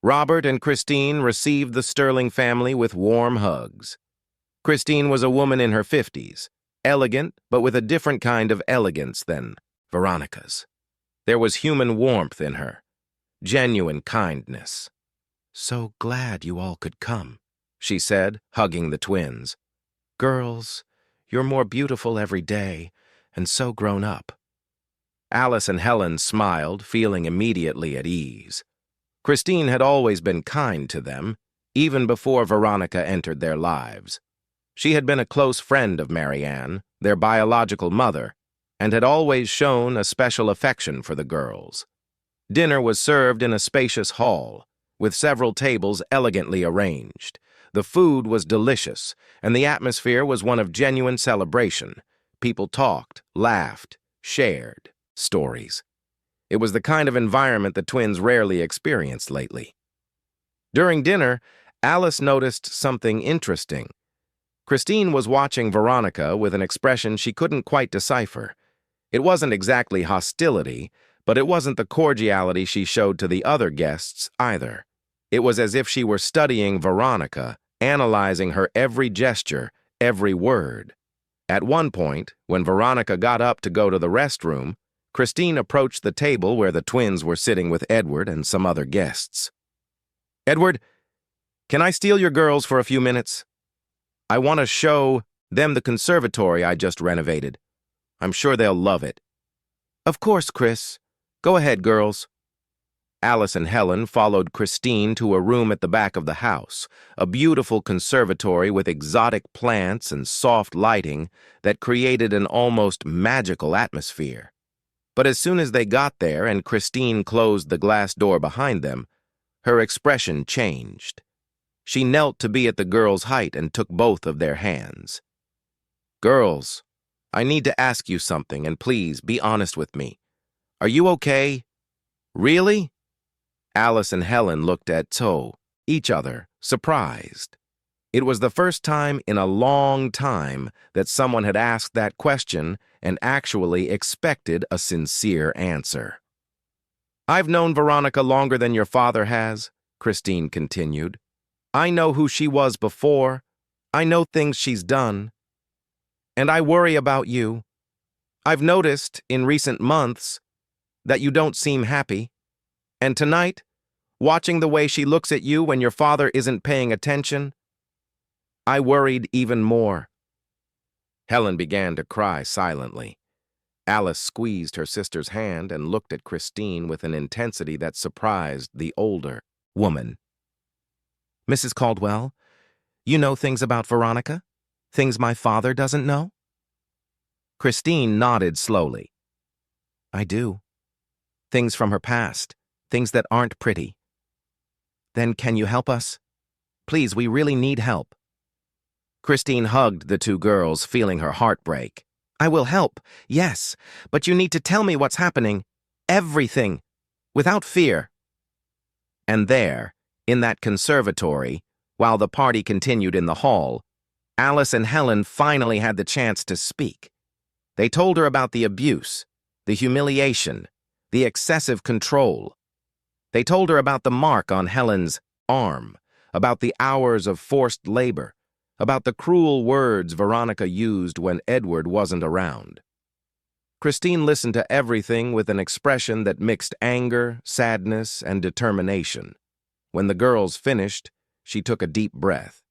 Robert and Christine received the Sterling family with warm hugs. Christine was a woman in her 50s, elegant, but with a different kind of elegance than Veronica's. There was human warmth in her, genuine kindness. "So glad you all could come," she said, hugging the twins. "Girls, you're more beautiful every day, and so grown up." Alice and Helen smiled, feeling immediately at ease. Christine had always been kind to them, even before Veronica entered their lives. She had been a close friend of Marianne, their biological mother, and had always shown a special affection for the girls. Dinner was served in a spacious hall, with several tables elegantly arranged. The food was delicious, and the atmosphere was one of genuine celebration. People talked, laughed, shared stories. It was the kind of environment the twins rarely experienced lately. During dinner, Alice noticed something interesting. Christine was watching Veronica with an expression she couldn't quite decipher. It wasn't exactly hostility, but it wasn't the cordiality she showed to the other guests either. It was as if she were studying Veronica, analyzing her every gesture, every word. At one point, when Veronica got up to go to the restroom, Christine approached the table where the twins were sitting with Edward and some other guests. "Edward, can I steal your girls for a few minutes? I want to show them the conservatory I just renovated. I'm sure they'll love it." "Of course, Chris. Go ahead, girls." Alice and Helen followed Christine to a room at the back of the house, a beautiful conservatory with exotic plants and soft lighting that created an almost magical atmosphere. But as soon as they got there and Christine closed the glass door behind them, her expression changed. She knelt to be at the girls' height and took both of their hands. "Girls, I need to ask you something, and please be honest with me. Are you okay? Really?" Alice and Helen looked at each other, surprised. It was the first time in a long time that someone had asked that question and actually expected a sincere answer. "I've known Veronica longer than your father has," Christine continued. "I know who she was before. I know things she's done. And I worry about you. I've noticed in recent months that you don't seem happy. And tonight, watching the way she looks at you when your father isn't paying attention, I worried even more." Helen began to cry silently. Alice squeezed her sister's hand and looked at Christine with an intensity that surprised the older woman. "Mrs. Caldwell, you know things about Veronica? Things my father doesn't know?" Christine nodded slowly. "I do. Things from her past, things that aren't pretty." "Then can you help us? Please, we really need help." Christine hugged the two girls, feeling her heart break. "I will help, yes, but you need to tell me what's happening. Everything. Without fear." And there, in that conservatory, while the party continued in the hall, Alice and Helen finally had the chance to speak. They told her about the abuse, the humiliation, the excessive control. They told her about the mark on Helen's arm, about the hours of forced labor, about the cruel words Veronica used when Edward wasn't around. Christine listened to everything with an expression that mixed anger, sadness, and determination. When the girls finished, she took a deep breath.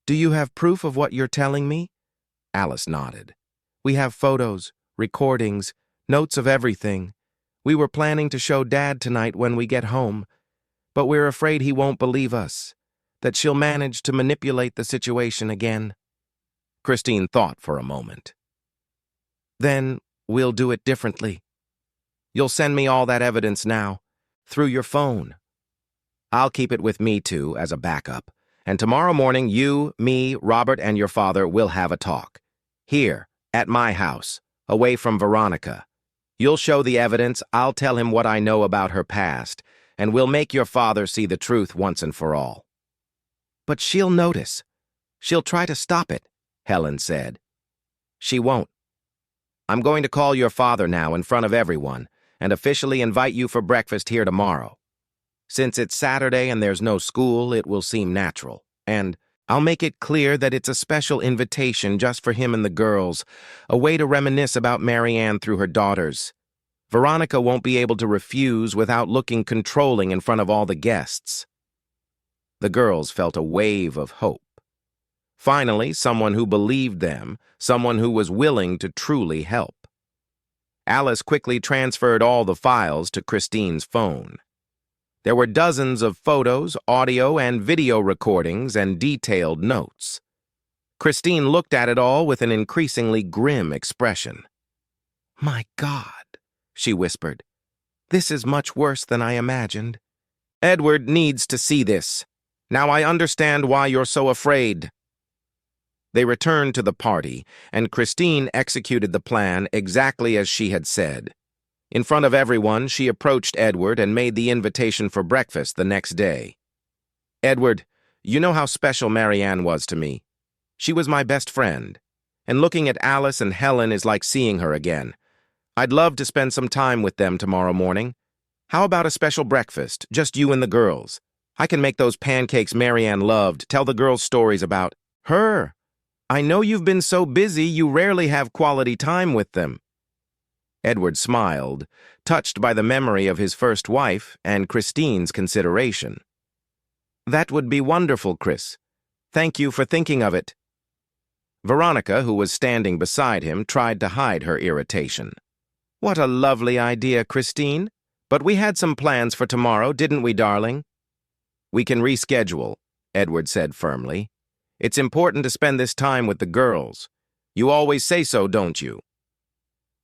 "Do you have proof of what you're telling me?" Alice nodded. "We have photos, recordings, notes of everything. We were planning to show Dad tonight when we get home, but we're afraid he won't believe us, that she'll manage to manipulate the situation again." Christine thought for a moment. "Then we'll do it differently. You'll send me all that evidence now, through your phone. I'll keep it with me too, as a backup, and tomorrow morning you, me, Robert, and your father will have a talk. Here, at my house, away from Veronica. You'll show the evidence, I'll tell him what I know about her past, and we'll make your father see the truth once and for all." "But she'll notice. She'll try to stop it," Helen said. She won't. I'm going to call your father now in front of everyone and officially invite you for breakfast here tomorrow. Since it's Saturday and there's no school, it will seem natural. And I'll make it clear that it's a special invitation just for him and the girls, a way to reminisce about Marianne through her daughters. Veronica won't be able to refuse without looking controlling in front of all the guests. The girls felt a wave of hope. Finally, someone who believed them, someone who was willing to truly help. Alice quickly transferred all the files to Christine's phone. There were dozens of photos, audio, and video recordings and detailed notes. Christine looked at it all with an increasingly grim expression. "My God," she whispered. "This is much worse than I imagined. Edward needs to see this. Now I understand why you're so afraid." They returned to the party, and Christine executed the plan exactly as she had said. In front of everyone, she approached Edward and made the invitation for breakfast the next day. "Edward, you know how special Marianne was to me. She was my best friend, and looking at Alice and Helen is like seeing her again. I'd love to spend some time with them tomorrow morning. How about a special breakfast, just you and the girls? I can make those pancakes Marianne loved, tell the girls stories about her. I know you've been so busy you rarely have quality time with them." Edward smiled, touched by the memory of his first wife and Christine's consideration. "That would be wonderful, Chris. Thank you for thinking of it." Veronica, who was standing beside him, tried to hide her irritation. "What a lovely idea, Christine. But we had some plans for tomorrow, didn't we, darling?" "We can reschedule," Edward said firmly. "It's important to spend this time with the girls. You always say so, don't you?"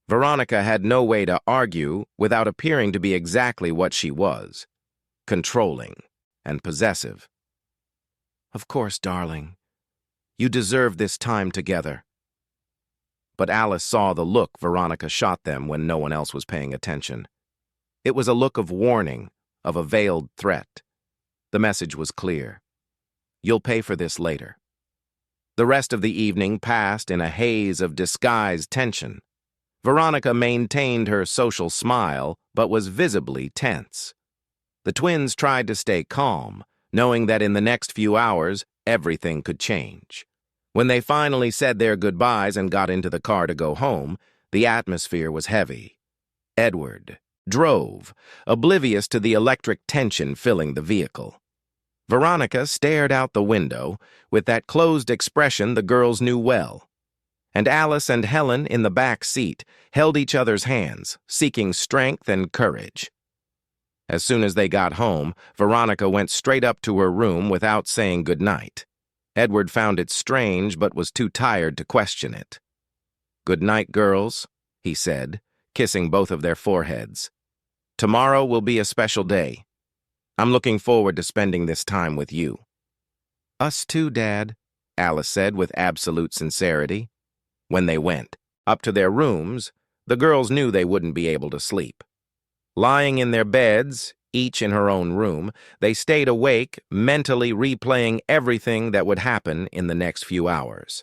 Veronica had no way to argue without appearing to be exactly what she was, controlling and possessive. "Of course, darling. You deserve this time together." But Alice saw the look Veronica shot them when no one else was paying attention. It was a look of warning, of a veiled threat. The message was clear. You'll pay for this later. The rest of the evening passed in a haze of disguised tension. Veronica maintained her social smile, but was visibly tense. The twins tried to stay calm, knowing that in the next few hours, everything could change. When they finally said their goodbyes and got into the car to go home, the atmosphere was heavy. Edward drove, oblivious to the electric tension filling the vehicle. Veronica stared out the window with that closed expression the girls knew well. And Alice and Helen in the back seat held each other's hands, seeking strength and courage. As soon as they got home, Veronica went straight up to her room without saying goodnight. Edward found it strange but was too tired to question it. "Good night, girls," he said, kissing both of their foreheads. "Tomorrow will be a special day. I'm looking forward to spending this time with you." "Us too, Dad," Alice said with absolute sincerity. When they went up to their rooms, the girls knew they wouldn't be able to sleep. Lying in their beds, each in her own room, they stayed awake, mentally replaying everything that would happen in the next few hours.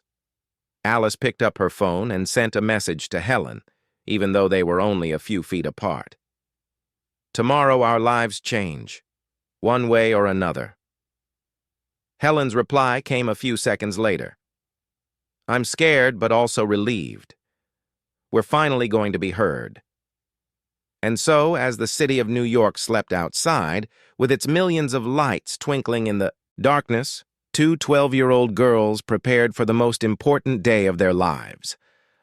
Alice picked up her phone and sent a message to Helen, even though they were only a few feet apart. "Tomorrow our lives change, one way or another." Helen's reply came a few seconds later. "I'm scared, but also relieved. We're finally going to be heard." And so, as the city of New York slept outside, with its millions of lights twinkling in the darkness, two 12-year-old girls prepared for the most important day of their lives,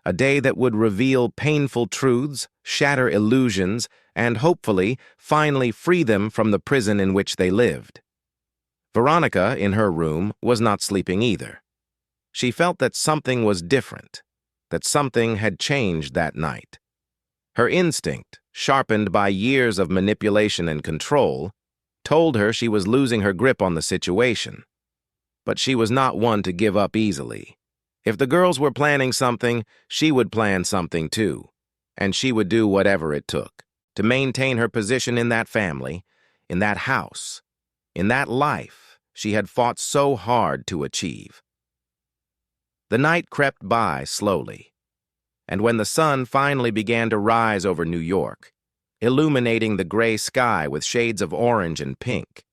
a day that would reveal painful truths, shatter illusions, and hopefully, finally free them from the prison in which they lived. Veronica, in her room, was not sleeping either. She felt that something was different, that something had changed that night. Her instinct, sharpened by years of manipulation and control, told her she was losing her grip on the situation. But she was not one to give up easily. If the girls were planning something, she would plan something too, and she would do whatever it took to maintain her position in that family, in that house, in that life she had fought so hard to achieve. The night crept by slowly, and when the sun finally began to rise over New York, illuminating the gray sky with shades of orange and pink,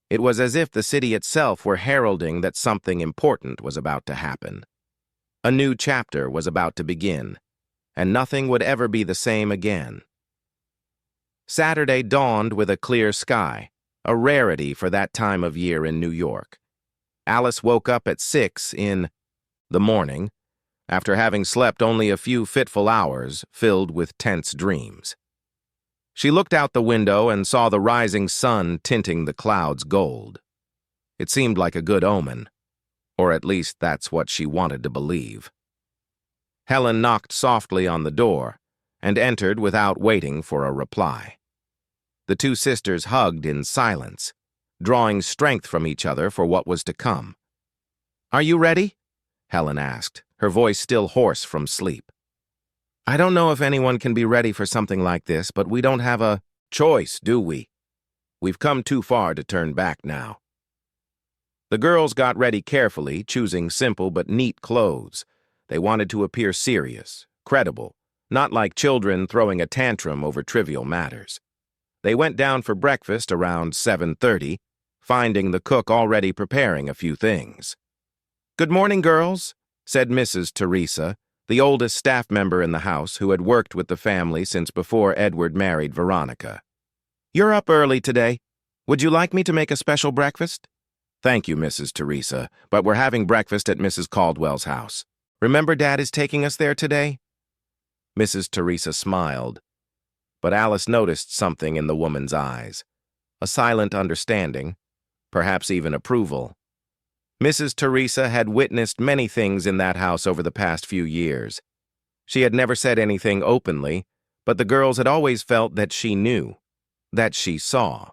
it was as if the city itself were heralding that something important was about to happen. A new chapter was about to begin, and nothing would ever be the same again. Saturday dawned with a clear sky, a rarity for that time of year in New York. Alice woke up at 6 in the morning, after having slept only a few fitful hours filled with tense dreams. She looked out the window and saw the rising sun tinting the clouds gold. It seemed like a good omen, or at least that's what she wanted to believe. Helen knocked softly on the door and entered without waiting for a reply. The two sisters hugged in silence, drawing strength from each other for what was to come. "Are you ready?" Helen asked, her voice still hoarse from sleep. "I don't know if anyone can be ready for something like this, but we don't have a choice, do we? We've come too far to turn back now." The girls got ready carefully, choosing simple but neat clothes. They wanted to appear serious, credible, not like children throwing a tantrum over trivial matters. They went down for breakfast around 7:30, finding the cook already preparing a few things. "Good morning, girls," said Mrs. Teresa, the oldest staff member in the house who had worked with the family since before Edward married Veronica. "You're up early today. Would you like me to make a special breakfast?" "Thank you, Mrs. Teresa, but we're having breakfast at Mrs. Caldwell's house. Remember Dad is taking us there today?" Mrs. Teresa smiled, but Alice noticed something in the woman's eyes. A silent understanding, perhaps even approval. Mrs. Teresa had witnessed many things in that house over the past few years. She had never said anything openly, but the girls had always felt that she knew, that she saw.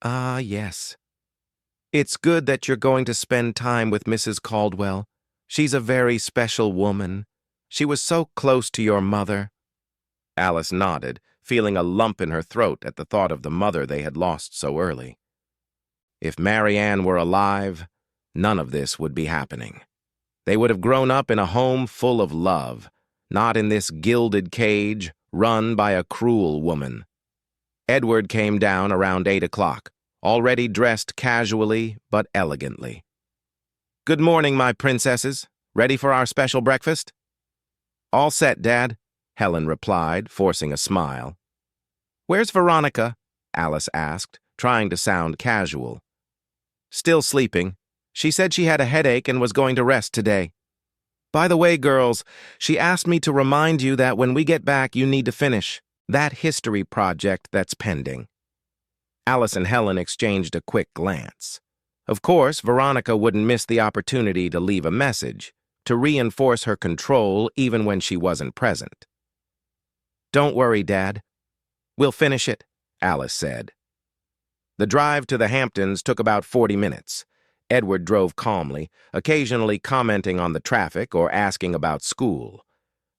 "Ah, yes. It's good that you're going to spend time with Mrs. Caldwell. She's a very special woman. She was so close to your mother." Alice nodded, feeling a lump in her throat at the thought of the mother they had lost so early. If Mary Ann were alive, none of this would be happening. They would have grown up in a home full of love, not in this gilded cage run by a cruel woman. Edward came down around 8 o'clock, already dressed casually but elegantly. "Good morning, my princesses. Ready for our special breakfast?" "All set, Dad," Helen replied, forcing a smile. "Where's Veronica?" Alice asked, trying to sound casual. "Still sleeping. She said she had a headache and was going to rest today. By the way, girls, she asked me to remind you that when we get back you need to finish that history project that's pending." Alice and Helen exchanged a quick glance. Of course, Veronica wouldn't miss the opportunity to leave a message, to reinforce her control even when she wasn't present. "Don't worry, Dad. We'll finish it," Alice said. The drive to the Hamptons took about 40 minutes. Edward drove calmly, occasionally commenting on the traffic or asking about school.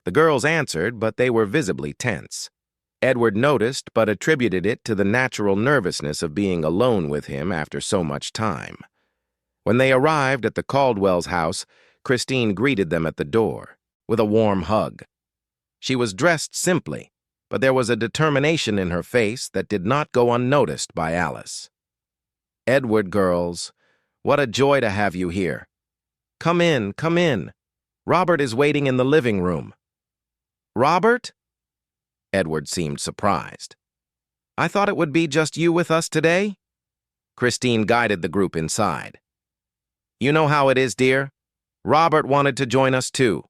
The girls answered, but they were visibly tense. Edward noticed, but attributed it to the natural nervousness of being alone with him after so much time. When they arrived at the Caldwell's house, Christine greeted them at the door with a warm hug. She was dressed simply, but there was a determination in her face that did not go unnoticed by Alice. "Edward, girls, what a joy to have you here. Come in, come in. Robert is waiting in the living room." "Robert?" Edward seemed surprised. "I thought it would be just you with us today?" Christine guided the group inside. "You know how it is, dear. Robert wanted to join us too.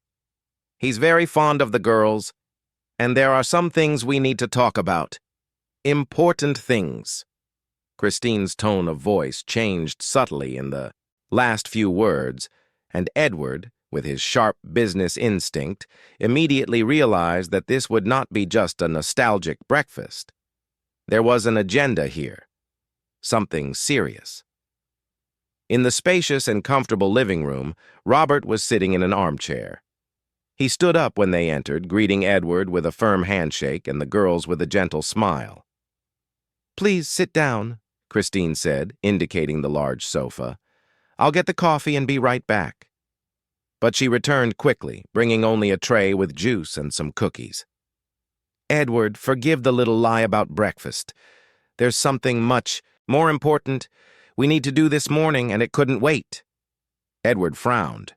He's very fond of the girls, and there are some things we need to talk about. Important things." Christine's tone of voice changed subtly in the last few words, and Edward, with his sharp business instinct, immediately realized that this would not be just a nostalgic breakfast. There was an agenda here, something serious. In the spacious and comfortable living room, Robert was sitting in an armchair. He stood up when they entered, greeting Edward with a firm handshake and the girls with a gentle smile. "Please sit down," Christine said, indicating the large sofa. "I'll get the coffee and be right back." But she returned quickly, bringing only a tray with juice and some cookies. "Edward, forgive the little lie about breakfast. There's something much more important. We need to do this morning, and it couldn't wait." Edward frowned.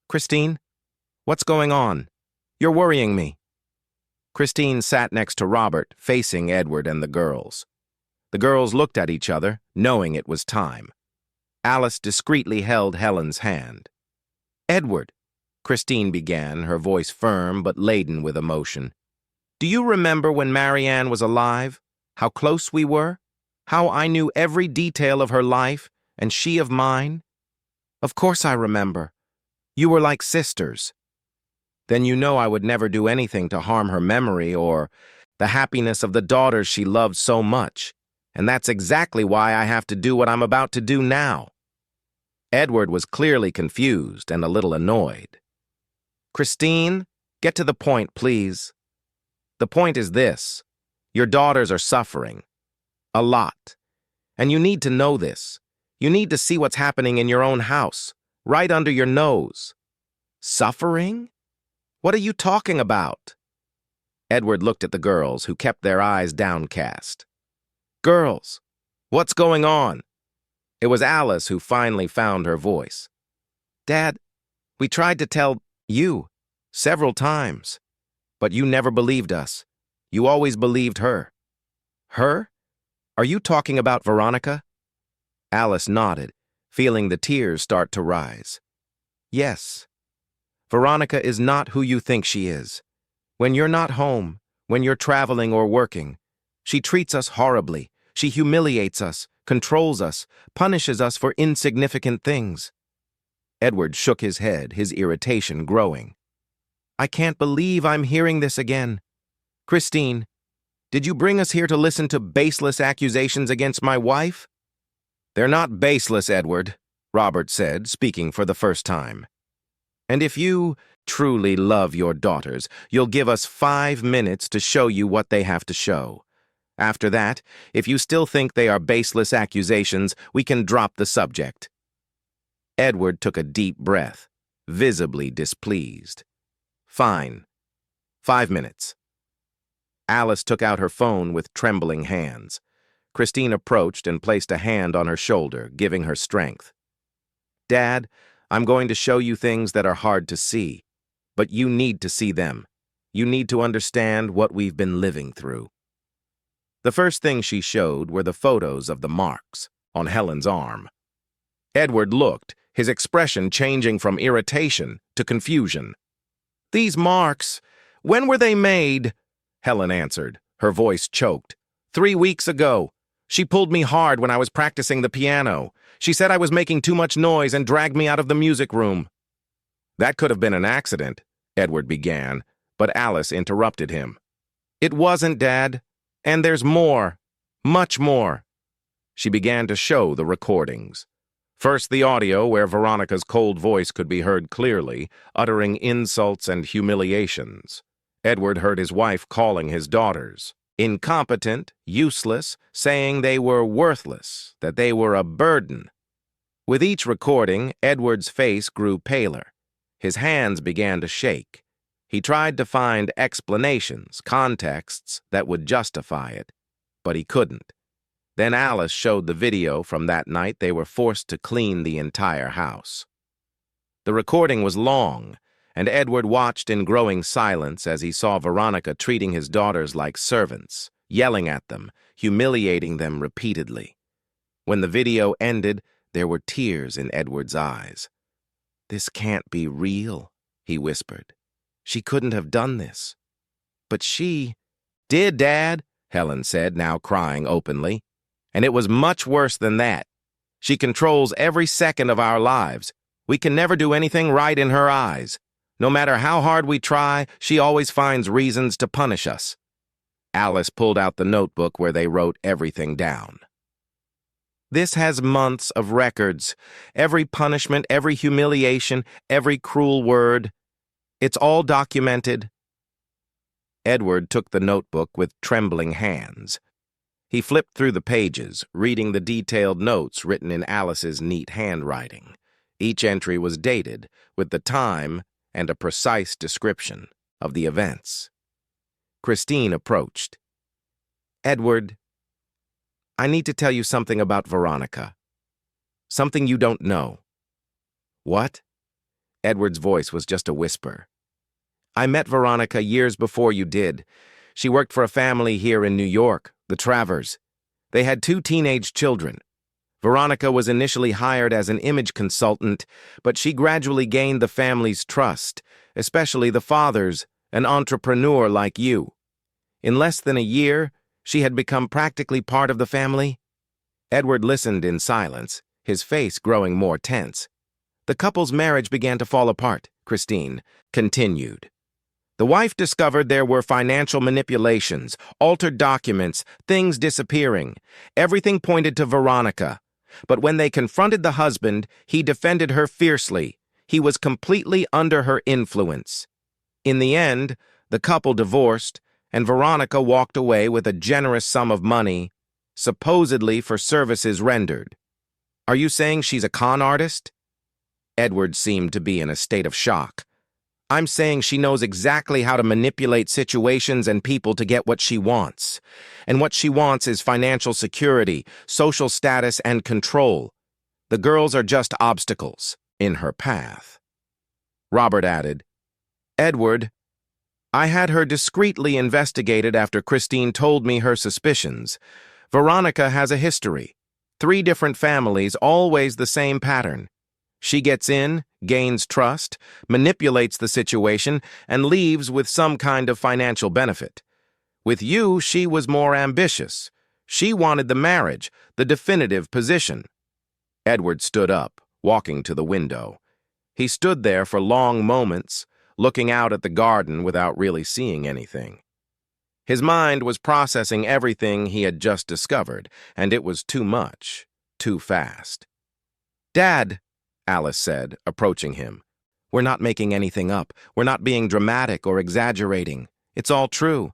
"Christine, what's going on? You're worrying me." Christine sat next to Robert, facing Edward and the girls. The girls looked at each other, knowing it was time. Alice discreetly held Helen's hand. "Edward," Christine began, her voice firm but laden with emotion. "Do you remember when Marianne was alive? How close we were? How I knew every detail of her life, and she of mine?" "Of course I remember. You were like sisters." "Then you know I would never do anything to harm her memory or the happiness of the daughters she loved so much. And that's exactly why I have to do what I'm about to do now." Edward was clearly confused and a little annoyed. "Christine, get to the point, please." "The point is this. Your daughters are suffering. A lot. And you need to know this. You need to see what's happening in your own house, right under your nose." "Suffering? What are you talking about?" Edward looked at the girls, who kept their eyes downcast. "Girls, what's going on?" It was Alice who finally found her voice. "Dad, we tried to tell you several times, but you never believed us. You always believed her." "Her? Are you talking about Veronica?" Alice nodded, feeling the tears start to rise. "Yes. Veronica is not who you think she is. When you're not home, when you're traveling or working, she treats us horribly. She humiliates us, controls us, punishes us for insignificant things." Edward shook his head, his irritation growing. "I can't believe I'm hearing this again. Christine, did you bring us here to listen to baseless accusations against my wife?" "They're not baseless, Edward," Robert said, speaking for the first time. "And if you truly love your daughters, you'll give us 5 minutes to show you what they have to show. After that, if you still think they are baseless accusations, we can drop the subject." Edward took a deep breath, visibly displeased. "Fine. 5 minutes." Alice took out her phone with trembling hands. Christine approached and placed a hand on her shoulder, giving her strength. "Dad, I'm going to show you things that are hard to see, but you need to see them. You need to understand what we've been living through." The first thing she showed were the photos of the marks on Helen's arm. Edward looked, his expression changing from irritation to confusion. "These marks, when were they made?" Helen answered, her voice choked. 3 weeks ago. She pulled me hard when I was practicing the piano. She said I was making too much noise and dragged me out of the music room." "That could have been an accident," Edward began, but Alice interrupted him. "It wasn't, Dad. And there's more. Much more." She began to show the recordings. First, the audio where Veronica's cold voice could be heard clearly, uttering insults and humiliations. Edward heard his wife calling his daughters incompetent, useless, saying they were worthless, that they were a burden. With each recording, Edward's face grew paler. His hands began to shake. He tried to find explanations, contexts that would justify it, but he couldn't. Then Alice showed the video from that night they were forced to clean the entire house. The recording was long, and Edward watched in growing silence as he saw Veronica treating his daughters like servants, yelling at them, humiliating them repeatedly. When the video ended, there were tears in Edward's eyes. "This can't be real," he whispered. "She couldn't have done this." "But she did, Dad," Helen said, now crying openly. "And it was much worse than that. She controls every second of our lives. We can never do anything right in her eyes. No matter how hard we try, she always finds reasons to punish us." Alice pulled out the notebook where they wrote everything down. "This has months of records. Every punishment, every humiliation, every cruel word. It's all documented." Edward took the notebook with trembling hands. He flipped through the pages, reading the detailed notes written in Alice's neat handwriting. Each entry was dated, with the time and a precise description of the events. Christine approached. "Edward, I need to tell you something about Veronica. Something you don't know." "What?" Edward's voice was just a whisper. "I met Veronica years before you did. She worked for a family here in New York, the Travers. They had 2 teenage children. Veronica was initially hired as an image consultant, but she gradually gained the family's trust, especially the father's, an entrepreneur like you. In less than a year, she had become practically part of the family." Edward listened in silence, his face growing more tense. "The couple's marriage began to fall apart," Christine continued. "The wife discovered there were financial manipulations, altered documents, things disappearing. Everything pointed to Veronica. But when they confronted the husband, he defended her fiercely. He was completely under her influence. In the end, the couple divorced, and Veronica walked away with a generous sum of money, supposedly for services rendered." "Are you saying she's a con artist?" Edward seemed to be in a state of shock. "I'm saying she knows exactly how to manipulate situations and people to get what she wants. And what she wants is financial security, social status, and control. The girls are just obstacles in her path." Robert added, "Edward, I had her discreetly investigated after Christine told me her suspicions. Veronica has a history. 3 different families, always the same pattern. She gets in, gains trust, manipulates the situation, and leaves with some kind of financial benefit. With you, she was more ambitious. She wanted the marriage, the definitive position." Edward stood up, walking to the window. He stood there for long moments, looking out at the garden without really seeing anything. His mind was processing everything he had just discovered, and it was too much, too fast. "Dad," Alice said, approaching him, "we're not making anything up. We're not being dramatic or exaggerating. It's all true.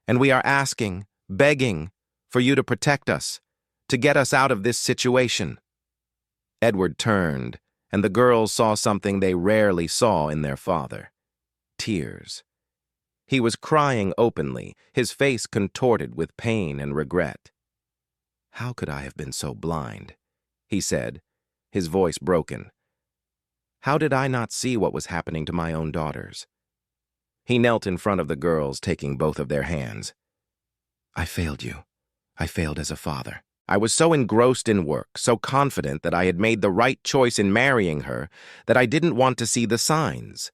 And we are asking, begging, for you to protect us, to get us out of this situation." Edward turned, and the girls saw something they rarely saw in their father: tears. He was crying openly, his face contorted with pain and regret. "How could I have been so blind?" he said, his voice broken. "How did I not see what was happening to my own daughters?" He knelt in front of the girls, taking both of their hands. "I failed you. I failed as a father. I was so engrossed in work, so confident that I had made the right choice in marrying her, that I didn't want to see the signs.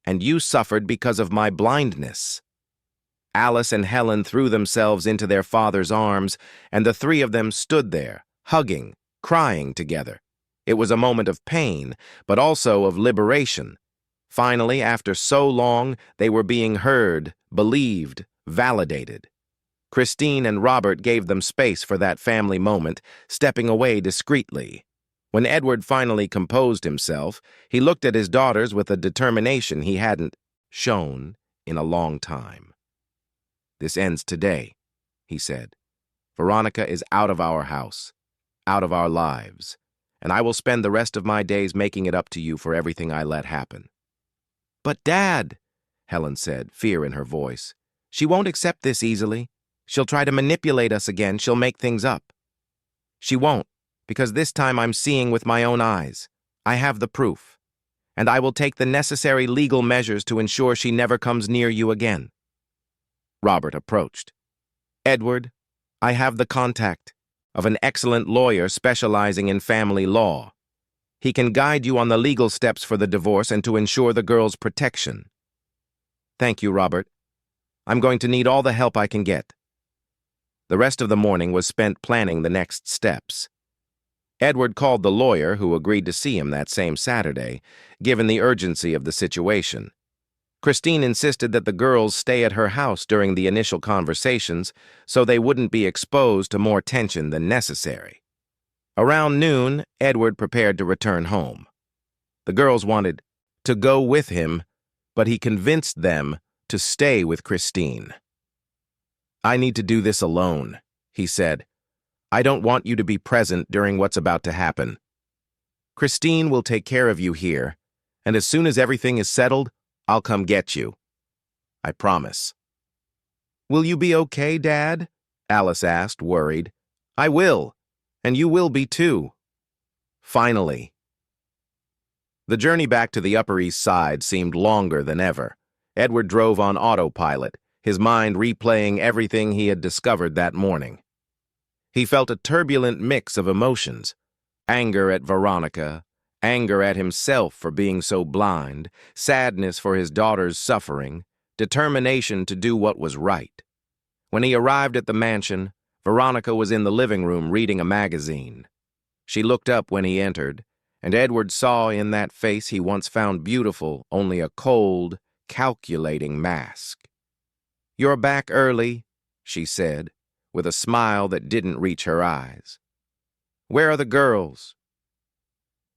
And you suffered because of my blindness." Alice and Helen threw themselves into their father's arms, and the 3 of them stood there, hugging, crying together. It was a moment of pain, but also of liberation. Finally, after so long, they were being heard, believed, validated. Christine and Robert gave them space for that family moment, stepping away discreetly. When Edward finally composed himself, he looked at his daughters with a determination he hadn't shown in a long time. "This ends today," he said. "Veronica is out of our house, out of our lives, and I will spend the rest of my days making it up to you for everything I let happen." "But Dad," Helen said, fear in her voice, "she won't accept this easily. She'll try to manipulate us again. She'll make things up." "She won't, because this time I'm seeing with my own eyes. I have the proof, and I will take the necessary legal measures to ensure she never comes near you again." Robert approached. "Edward, I have the contact of an excellent lawyer specializing in family law. He can guide you on the legal steps for the divorce and to ensure the girl's protection." "Thank you, Robert. I'm going to need all the help I can get." The rest of the morning was spent planning the next steps. Edward called the lawyer, who agreed to see him that same Saturday, given the urgency of the situation. Christine insisted that the girls stay at her house during the initial conversations so they wouldn't be exposed to more tension than necessary. Around noon, Edward prepared to return home. The girls wanted to go with him, but he convinced them to stay with Christine. "I need to do this alone," he said. "I don't want you to be present during what's about to happen." Christine will take care of you here, and as soon as everything is settled, I'll come get you. I promise. Will you be okay, Dad? Alice asked, worried. I will, and you will be too. Finally. The journey back to the Upper East Side seemed longer than ever. Edward drove on autopilot, his mind replaying everything he had discovered that morning. He felt a turbulent mix of emotions: anger at Veronica, anger at himself for being so blind, sadness for his daughter's suffering, determination to do what was right. When he arrived at the mansion, Veronica was in the living room reading a magazine. She looked up when he entered, and Edward saw in that face he once found beautiful only a cold, calculating mask. "You're back early," she said, with a smile that didn't reach her eyes. "Where are the girls?"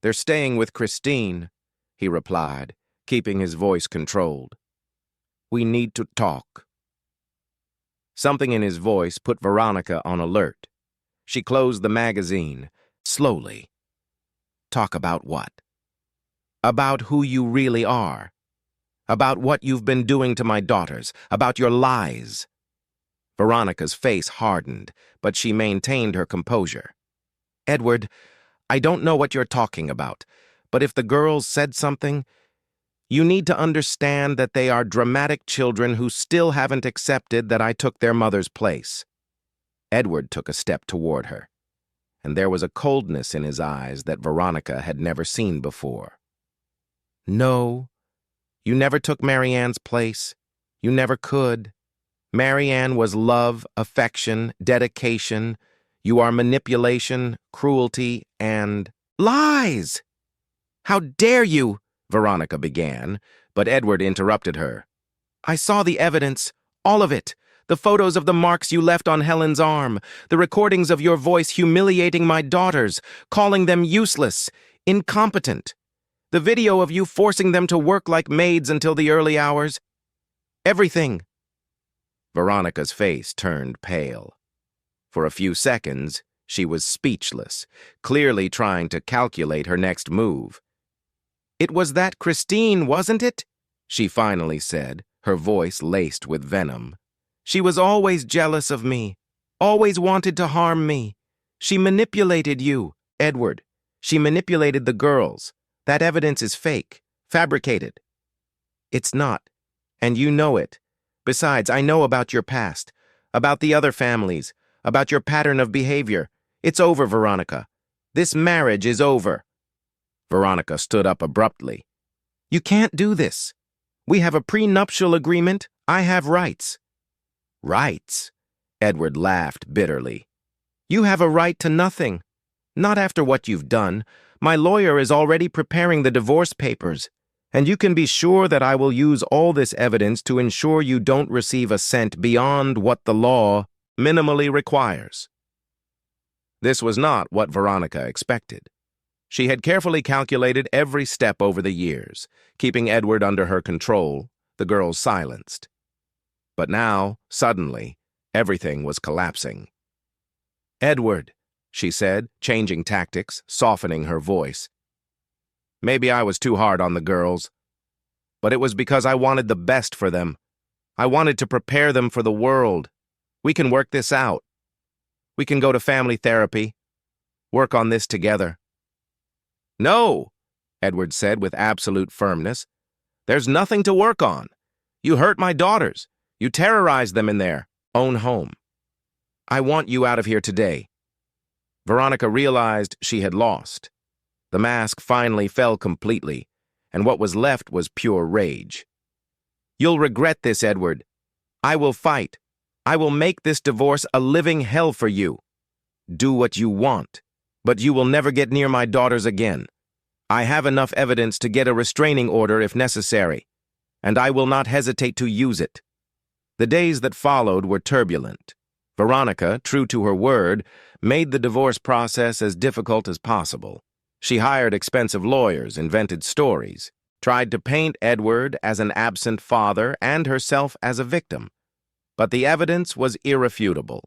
"They're staying with Christine," he replied, keeping his voice controlled. "We need to talk." Something in his voice put Veronica on alert. She closed the magazine, slowly. "Talk about what?" "About who you really are. About what you've been doing to my daughters. About your lies." Veronica's face hardened, but she maintained her composure. "Edward, I don't know what you're talking about, but if the girls said something, you need to understand that they are dramatic children who still haven't accepted that I took their mother's place." Edward took a step toward her, and there was a coldness in his eyes that Veronica had never seen before. "No, you never took Marianne's place. You never could. Marianne was love, affection, dedication. You are manipulation, cruelty, and lies!" "How dare you?" Veronica began, but Edward interrupted her. "I saw the evidence, all of it. The photos of the marks you left on Helen's arm, the recordings of your voice humiliating my daughters, calling them useless, incompetent, the video of you forcing them to work like maids until the early hours. Everything." Veronica's face turned pale. For a few seconds, she was speechless, clearly trying to calculate her next move. "It was that Christine, wasn't it?" she finally said, her voice laced with venom. "She was always jealous of me, always wanted to harm me. She manipulated you, Edward. She manipulated the girls. That evidence is fake, fabricated." "It's not, and you know it. Besides, I know about your past, about the other families, about your pattern of behavior. It's over, Veronica. This marriage is over." Veronica stood up abruptly. "You can't do this. We have a prenuptial agreement. I have rights." "Rights?" Edward laughed bitterly. "You have a right to nothing. Not after what you've done. My lawyer is already preparing the divorce papers, and you can be sure that I will use all this evidence to ensure you don't receive a cent beyond what the law minimally requires." This was not what Veronica expected. She had carefully calculated every step over the years, keeping Edward under her control, the girls silenced. But now, suddenly, everything was collapsing. "Edward," she said, changing tactics, softening her voice. "Maybe I was too hard on the girls, but it was because I wanted the best for them. I wanted to prepare them for the world. We can work this out. We can go to family therapy, work on this together." "No," Edward said with absolute firmness. "There's nothing to work on. You hurt my daughters. You terrorized them in their own home. I want you out of here today." Veronica realized she had lost. The mask finally fell completely, and what was left was pure rage. "You'll regret this, Edward. I will fight. I will make this divorce a living hell for you. Do what you want, but you will never get near my daughters again. I have enough evidence to get a restraining order if necessary, and I will not hesitate to use it." The days that followed were turbulent. Veronica, true to her word, made the divorce process as difficult as possible. She hired expensive lawyers, invented stories, tried to paint Edward as an absent father and herself as a victim. But the evidence was irrefutable.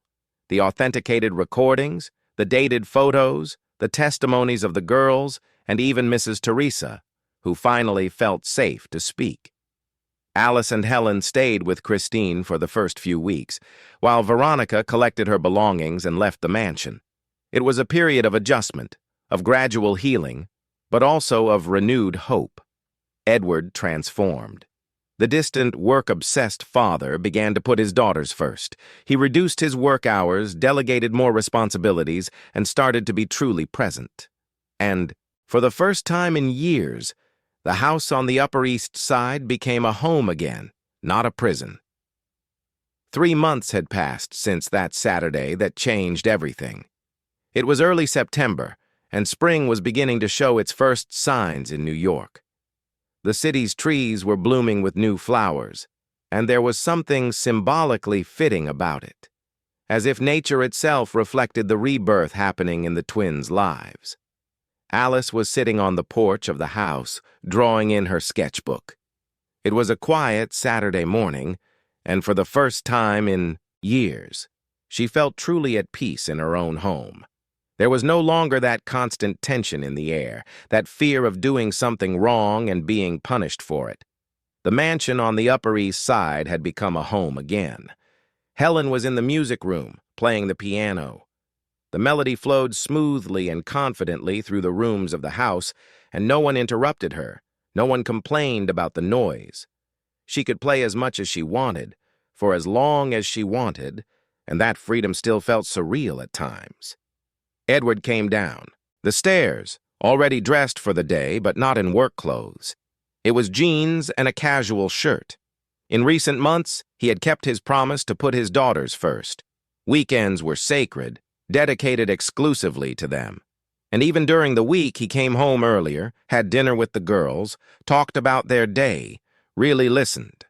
The authenticated recordings, the dated photos, the testimonies of the girls, and even Mrs. Teresa, who finally felt safe to speak. Alice and Helen stayed with Christine for the first few weeks, while Veronica collected her belongings and left the mansion. It was a period of adjustment, of gradual healing, but also of renewed hope. Edward transformed. The distant, work-obsessed father began to put his daughters first. He reduced his work hours, delegated more responsibilities, and started to be truly present. And, for the first time in years, the house on the Upper East Side became a home again, not a prison. 3 months had passed since that Saturday that changed everything. It was early September, and spring was beginning to show its first signs in New York. The city's trees were blooming with new flowers, and there was something symbolically fitting about it, as if nature itself reflected the rebirth happening in the twins' lives. Alice was sitting on the porch of the house, drawing in her sketchbook. It was a quiet Saturday morning, and for the first time in years, she felt truly at peace in her own home. There was no longer that constant tension in the air, that fear of doing something wrong and being punished for it. The mansion on the Upper East Side had become a home again. Helen was in the music room, playing the piano. The melody flowed smoothly and confidently through the rooms of the house, and no one interrupted her. No one complained about the noise. She could play as much as she wanted, for as long as she wanted, and that freedom still felt surreal at times. Edward came down the stairs, already dressed for the day, but not in work clothes. It was jeans and a casual shirt. In recent months, he had kept his promise to put his daughters first. Weekends were sacred, dedicated exclusively to them. And even during the week, he came home earlier, had dinner with the girls, talked about their day, really listened.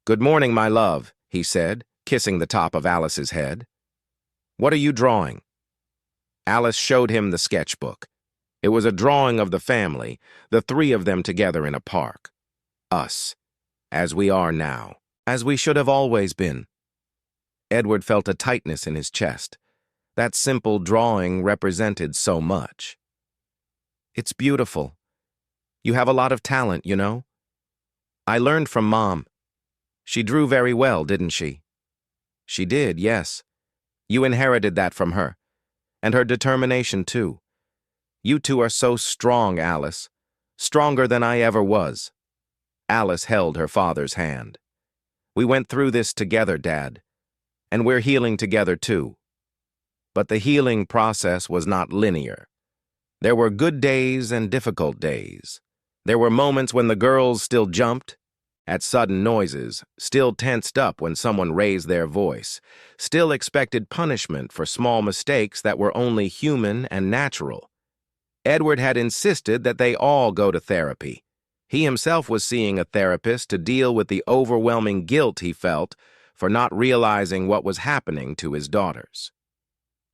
"Good morning, my love," he said, kissing the top of Alice's head. "What are you drawing?" Alice showed him the sketchbook. It was a drawing of the family, the 3 of them together in a park. Us, as we are now, as we should have always been. Edward felt a tightness in his chest. That simple drawing represented so much. "It's beautiful. You have a lot of talent, you know. I learned from Mom. She drew very well, didn't she?" "She did, yes. You inherited that from her. And her determination, too. You two are so strong, Alice. Stronger than I ever was." Alice held her father's hand. "We went through this together, Dad. And we're healing together, too." But the healing process was not linear. There were good days and difficult days. There were moments when the girls still jumped at sudden noises, still tensed up when someone raised their voice, still expected punishment for small mistakes that were only human and natural. Edward had insisted that they all go to therapy. He himself was seeing a therapist to deal with the overwhelming guilt he felt for not realizing what was happening to his daughters.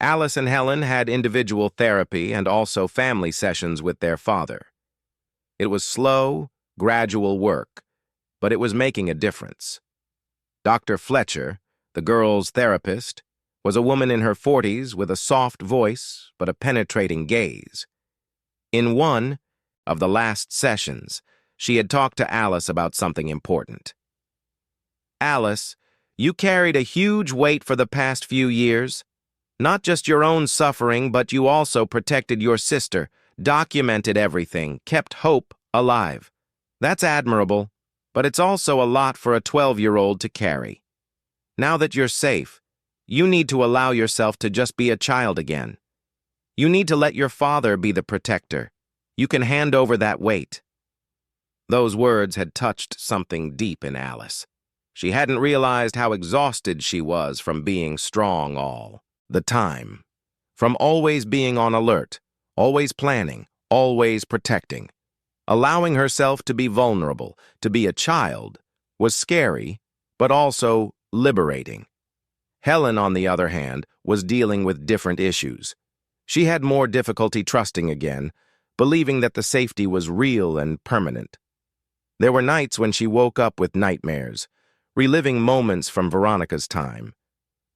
Alice and Helen had individual therapy and also family sessions with their father. It was slow, gradual work, but it was making a difference. Dr. Fletcher, the girls' therapist, was a woman in her 40s with a soft voice but a penetrating gaze. In one of the last sessions, she had talked to Alice about something important. "Alice, you carried a huge weight for the past few years. Not just your own suffering, but you also protected your sister, documented everything, kept hope alive. That's admirable, but it's also a lot for a 12-year-old to carry. Now that you're safe, you need to allow yourself to just be a child again. You need to let your father be the protector. You can hand over that weight." Those words had touched something deep in Alice. She hadn't realized how exhausted she was from being strong all the time, from always being on alert, always planning, always protecting. Allowing herself to be vulnerable, to be a child, was scary, but also liberating. Helen, on the other hand, was dealing with different issues. She had more difficulty trusting again, believing that the safety was real and permanent. There were nights when she woke up with nightmares, reliving moments from Veronica's time.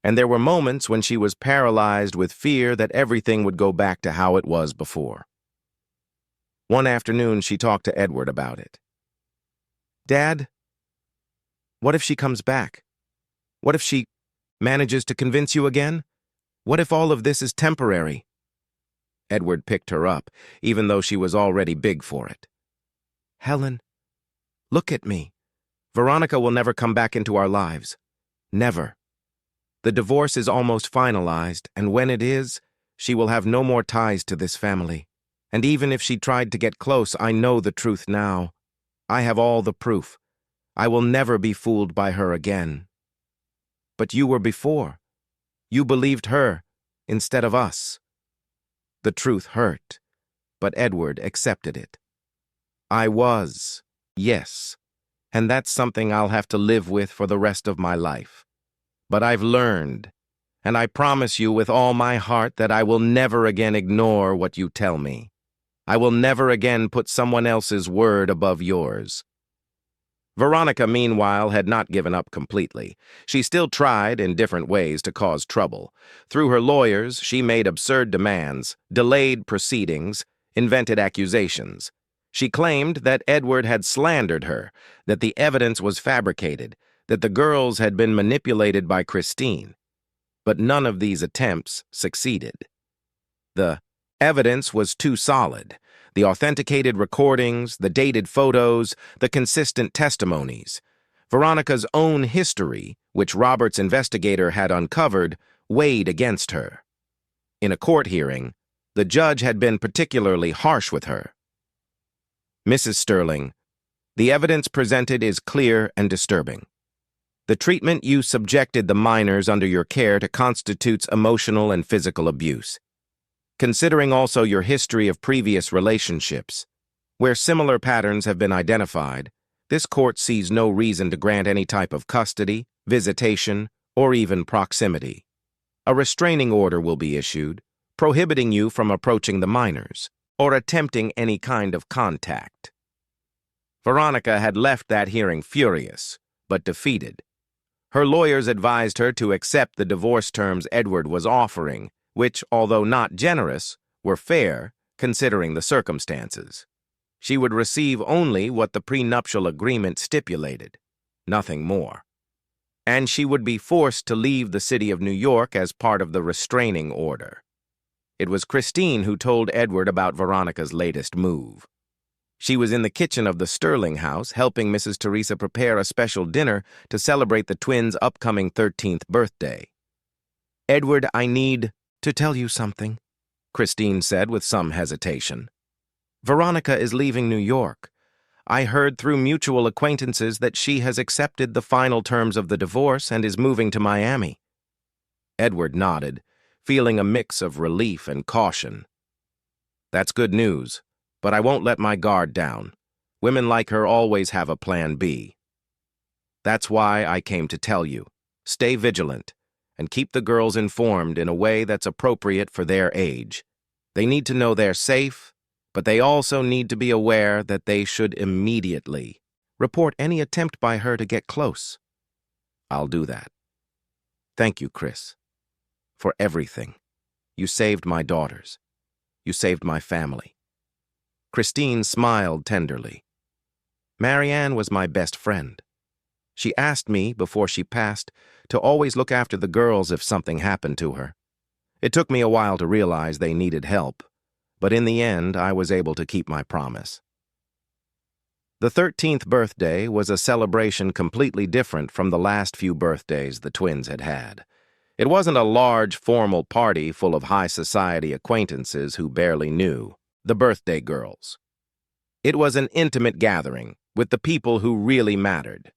And there were moments when she was paralyzed with fear that everything would go back to how it was before. One afternoon, she talked to Edward about it. "Dad, what if she comes back? What if she manages to convince you again? What if all of this is temporary?" Edward picked her up, even though she was already big for it. "Helen, look at me. Veronica will never come back into our lives. Never. The divorce is almost finalized, and when it is, she will have no more ties to this family. And even if she tried to get close, I know the truth now. I have all the proof. I will never be fooled by her again. But you were before. You believed her instead of us." The truth hurt, but Edward accepted it. "I was, yes, and that's something I'll have to live with for the rest of my life. But I've learned, and I promise you with all my heart that I will never again ignore what you tell me. I will never again put someone else's word above yours." Veronica, meanwhile, had not given up completely. She still tried in different ways to cause trouble. Through her lawyers, she made absurd demands, delayed proceedings, invented accusations. She claimed that Edward had slandered her, that the evidence was fabricated, that the girls had been manipulated by Christine. But none of these attempts succeeded. The evidence was too solid. The authenticated recordings, the dated photos, the consistent testimonies. Veronica's own history, which Robert's investigator had uncovered, weighed against her. In a court hearing, the judge had been particularly harsh with her. "Mrs. Sterling, the evidence presented is clear and disturbing. The treatment you subjected the minors under your care to constitutes emotional and physical abuse. Considering also your history of previous relationships, where similar patterns have been identified, this court sees no reason to grant any type of custody, visitation, or even proximity. A restraining order will be issued, prohibiting you from approaching the minors or attempting any kind of contact." Veronica had left that hearing furious, but defeated. Her lawyers advised her to accept the divorce terms Edward was offering, which, although not generous, were fair, considering the circumstances. She would receive only what the prenuptial agreement stipulated, nothing more. And she would be forced to leave the city of New York as part of the restraining order. It was Christine who told Edward about Veronica's latest move. She was in the kitchen of the Sterling house helping Mrs. Teresa prepare a special dinner to celebrate the twins' upcoming 13th birthday. "Edward, I need to tell you something," Christine said with some hesitation. "Veronica is leaving New York. I heard through mutual acquaintances that she has accepted the final terms of the divorce and is moving to Miami." Edward nodded, feeling a mix of relief and caution. "That's good news, but I won't let my guard down. Women like her always have a plan B. That's why I came to tell you. Stay vigilant and keep the girls informed in a way that's appropriate for their age. They need to know they're safe, but they also need to be aware that they should immediately report any attempt by her to get close. I'll do that. Thank you, Chris, for everything. You saved my daughters. You saved my family." Christine smiled tenderly. "Marianne was my best friend. She asked me, before she passed, to always look after the girls if something happened to her. It took me a while to realize they needed help, but in the end, I was able to keep my promise." The 13th birthday was a celebration completely different from the last few birthdays the twins had had. It wasn't a large, formal party full of high society acquaintances who barely knew the birthday girls. It was an intimate gathering with the people who really mattered.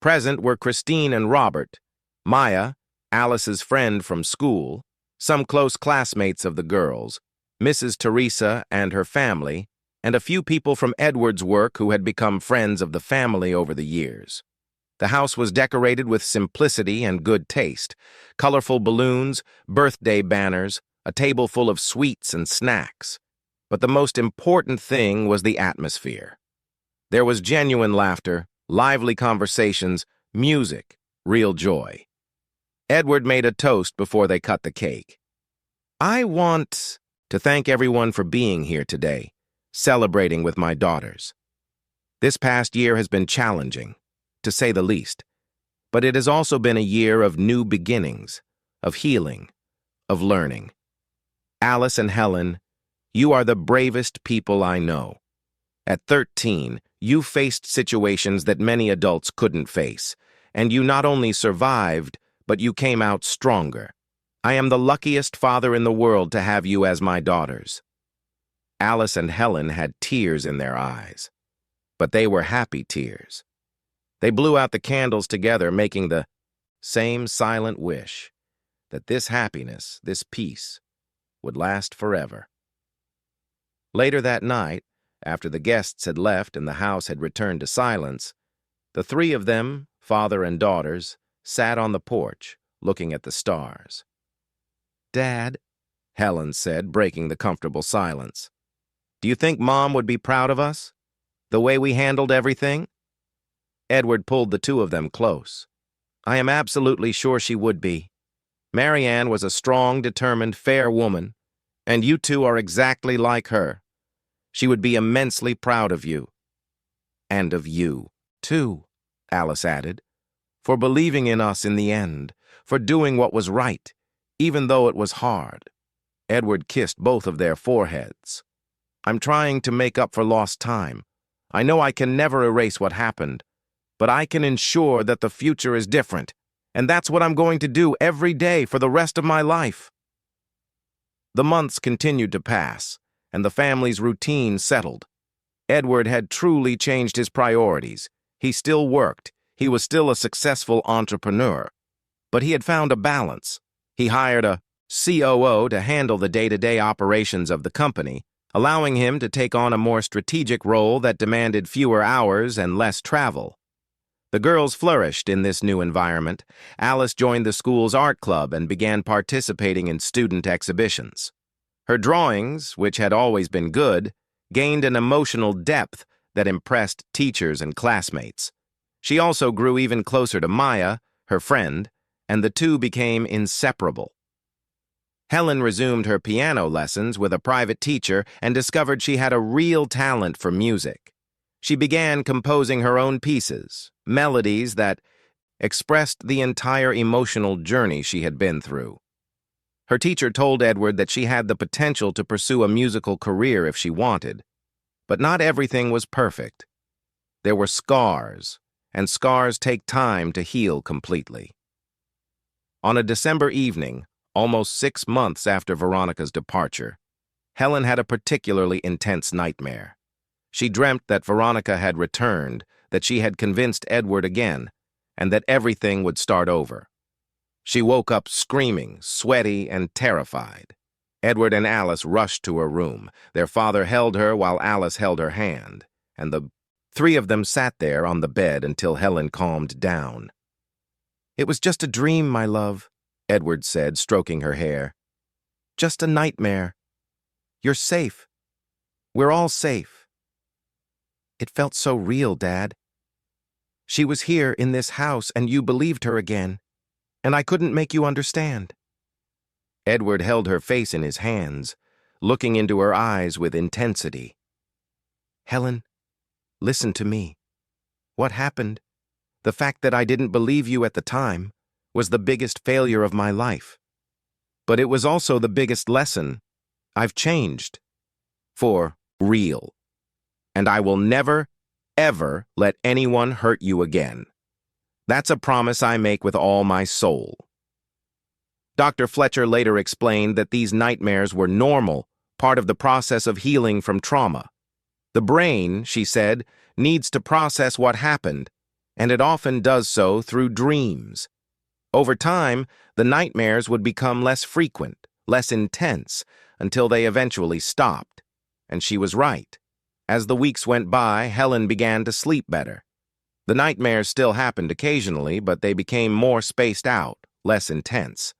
Present were Christine and Robert, Maya, Alice's friend from school, some close classmates of the girls, Mrs. Teresa and her family, and a few people from Edward's work who had become friends of the family over the years. The house was decorated with simplicity and good taste: colorful balloons, birthday banners, a table full of sweets and snacks. But the most important thing was the atmosphere. There was genuine laughter, lively conversations, music, real joy. Edward made a toast before they cut the cake. "I want to thank everyone for being here today. celebrating with my daughters. This past year has been challenging, to say the least, but it has also been a year of new beginnings, of healing, of learning. Alice and Helen, you are the bravest people I know. At 13, you faced situations that many adults couldn't face, and you not only survived, but you came out stronger. I am the luckiest father in the world to have you as my daughters. Alice and Helen had tears in their eyes, but they were happy tears. They blew out the candles together, making the same silent wish that this happiness, this peace, would last forever. Later that night, after the guests had left and the house had returned to silence, the three of them, father and daughters, sat on the porch, looking at the stars. "Dad," Helen said, breaking the comfortable silence, "do you think Mom would be proud of us? The way we handled everything?" Edward pulled the two of them close. "I am absolutely sure she would be. Marianne was a strong, determined, fair woman, and you two are exactly like her. She would be immensely proud of you. And of you, too," Alice added, "for believing in us in the end, for doing what was right, even though it was hard." Edward kissed both of their foreheads. "I'm trying to make up for lost time. I know I can never erase what happened, but I can ensure that the future is different, and that's what I'm going to do every day for the rest of my life." The months continued to pass, and the family's routine settled. Edward had truly changed his priorities. He still worked. He was still a successful entrepreneur. But he had found a balance. He hired a COO to handle the day-to-day operations of the company, allowing him to take on a more strategic role that demanded fewer hours and less travel. The girls flourished in this new environment. Alice joined the school's art club and began participating in student exhibitions. Her drawings, which had always been good, gained an emotional depth that impressed teachers and classmates. She also grew even closer to Maya, her friend, and the two became inseparable. Helen resumed her piano lessons with a private teacher and discovered she had a real talent for music. She began composing her own pieces, melodies that expressed the entire emotional journey she had been through. Her teacher told Edward that she had the potential to pursue a musical career if she wanted, but not everything was perfect. There were scars, and scars take time to heal completely. On a December evening, almost 6 months after Veronica's departure, Helen had a particularly intense nightmare. She dreamt that Veronica had returned, that she had convinced Edward again, and that everything would start over. She woke up screaming, sweaty, and terrified. Edward and Alice rushed to her room. Their father held her while Alice held her hand, and the three of them sat there on the bed until Helen calmed down. "It was just a dream, my love," Edward said, stroking her hair. "Just a nightmare. You're safe. We're all safe." "It felt so real, Dad. She was here in this house and you believed her again, and I couldn't make you understand." Edward held her face in his hands, looking into her eyes with intensity. "Helen, listen to me. What happened, the fact that I didn't believe you at the time, was the biggest failure of my life. But it was also the biggest lesson. I've changed. For real. And I will never, ever let anyone hurt you again. That's a promise I make with all my soul." Dr. Fletcher later explained that these nightmares were normal, part of the process of healing from trauma. The brain, she said, needs to process what happened, and it often does so through dreams. Over time, the nightmares would become less frequent, less intense, until they eventually stopped. And she was right. As the weeks went by, Helen began to sleep better. The nightmares still happened occasionally, but they became more spaced out, less intense.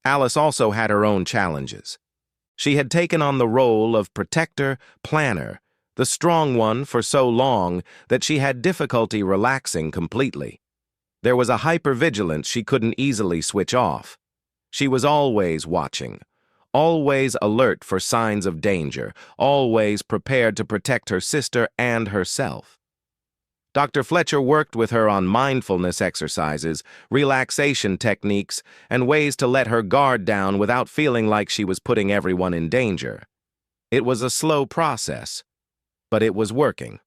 Alice also had her own challenges. She had taken on the role of protector, planner, the strong one for so long that she had difficulty relaxing completely. There was a hypervigilance she couldn't easily switch off. She was always watching, always alert for signs of danger, always prepared to protect her sister and herself. Dr. Fletcher worked with her on mindfulness exercises, relaxation techniques, and ways to let her guard down without feeling like she was putting everyone in danger. It was a slow process, but it was working.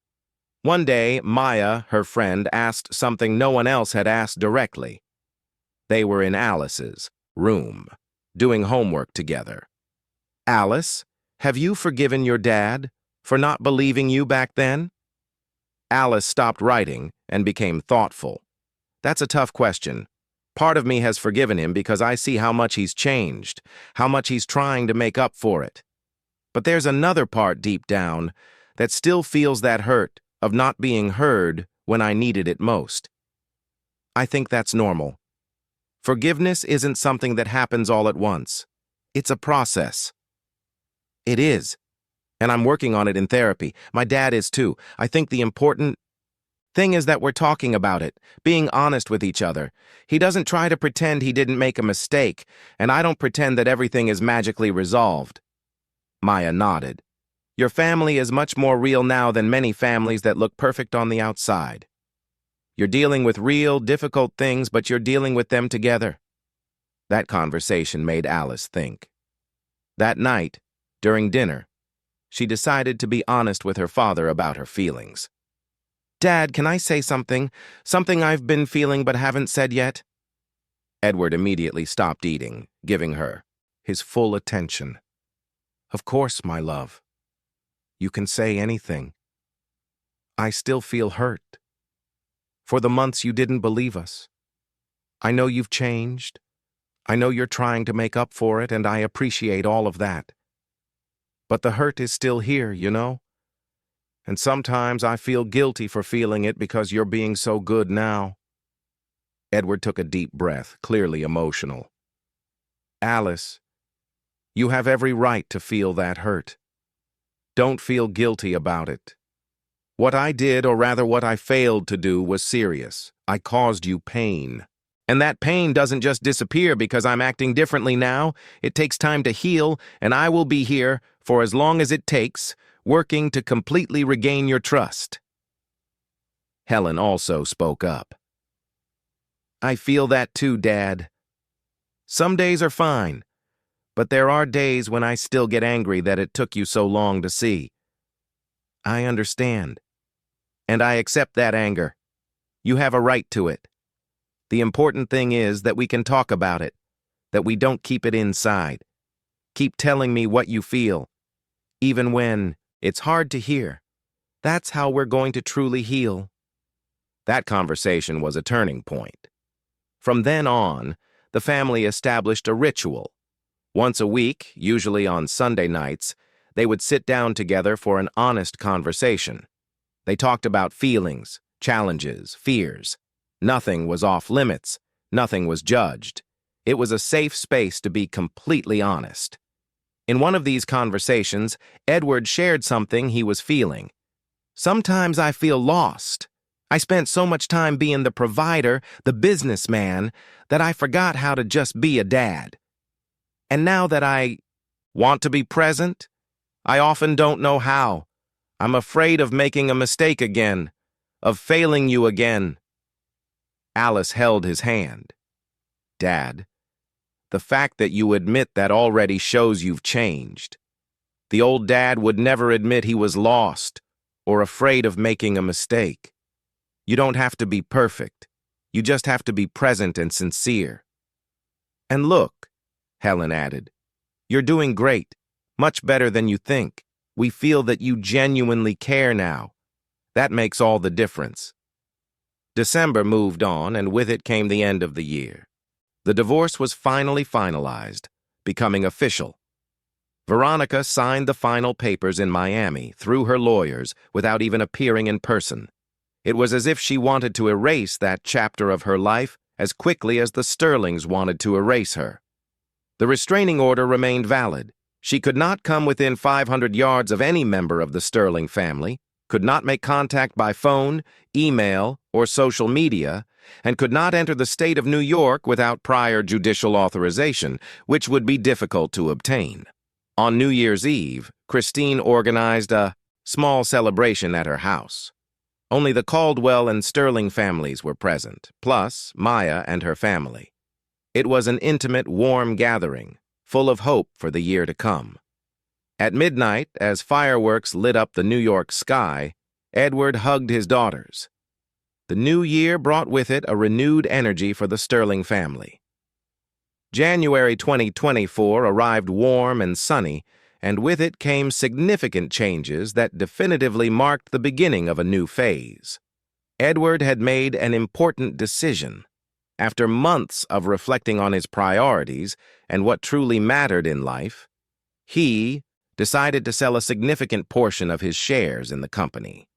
One day, Maya, her friend, asked something no one else had asked directly. They were in Alice's room, doing homework together. "Alice, have you forgiven your dad for not believing you back then?" Alice stopped writing and became thoughtful. "That's a tough question. Part of me has forgiven him because I see how much he's changed, how much he's trying to make up for it. But there's another part deep down that still feels that hurt of not being heard when I needed it most. I think that's normal. Forgiveness isn't something that happens all at once. It's a process." "It is. And I'm working on it in therapy. My dad is too. I think the important thing is that we're talking about it, being honest with each other. He doesn't try to pretend he didn't make a mistake, and I don't pretend that everything is magically resolved." Maya nodded. "Your family is much more real now than many families that look perfect on the outside. You're dealing with real, difficult things, but you're dealing with them together." That conversation made Alice think. That night, during dinner, she decided to be honest with her father about her feelings. "Dad, can I say something? Something I've been feeling but haven't said yet?" Edward immediately stopped eating, giving her his full attention. "Of course, my love. You can say anything. I still feel hurt. For the months you didn't believe us. I know you've changed. I know you're trying to make up for it, and I appreciate all of that. But the hurt is still here, you know? And sometimes I feel guilty for feeling it because you're being so good now." Edward took a deep breath, clearly emotional. "Alice, you have every right to feel that hurt. Don't feel guilty about it. What I did, or rather what I failed to do, was serious. I caused you pain. And that pain doesn't just disappear because I'm acting differently now. It takes time to heal, and I will be here, for as long as it takes, working to completely regain your trust." Helen also spoke up. "I feel that too, Dad. Some days are fine, but there are days when I still get angry that it took you so long to see. I understand. And I accept that anger. You have a right to it. The important thing is that we can talk about it, that we don't keep it inside. Keep telling me what you feel, even when it's hard to hear. That's how we're going to truly heal." That conversation was a turning point. From then on, the family established a ritual. Once a week, usually on Sunday nights, they would sit down together for an honest conversation. They talked about feelings, challenges, fears. Nothing was off limits. Nothing was judged. It was a safe space to be completely honest. In one of these conversations, Edward shared something he was feeling. "Sometimes I feel lost. I spent so much time being the provider, the businessman, that I forgot how to just be a dad. And now that I want to be present, I often don't know how. I'm afraid of making a mistake again, of failing you again." Alice held his hand. "Dad, the fact that you admit that already shows you've changed. The old dad would never admit he was lost or afraid of making a mistake. You don't have to be perfect. You just have to be present and sincere." "And look," Helen added, "you're doing great, much better than you think. We feel that you genuinely care now. That makes all the difference." December moved on, and with it came the end of the year. The divorce was finally finalized, becoming official. Veronica signed the final papers in Miami through her lawyers without even appearing in person. It was as if she wanted to erase that chapter of her life as quickly as the Sterlings wanted to erase her. The restraining order remained valid. She could not come within 500 yards of any member of the Sterling family, could not make contact by phone, email, or social media, and could not enter the state of New York without prior judicial authorization, which would be difficult to obtain. On New Year's Eve, Christine organized a small celebration at her house. Only the Caldwell and Sterling families were present, plus Maya and her family. It was an intimate, warm gathering, full of hope for the year to come. At midnight, as fireworks lit up the New York sky, Edward hugged his daughters. The new year brought with it a renewed energy for the Sterling family. January 2024 arrived warm and sunny, and with it came significant changes that definitively marked the beginning of a new phase. Edward had made an important decision. After months of reflecting on his priorities and what truly mattered in life, he decided to sell a significant portion of his shares in the company.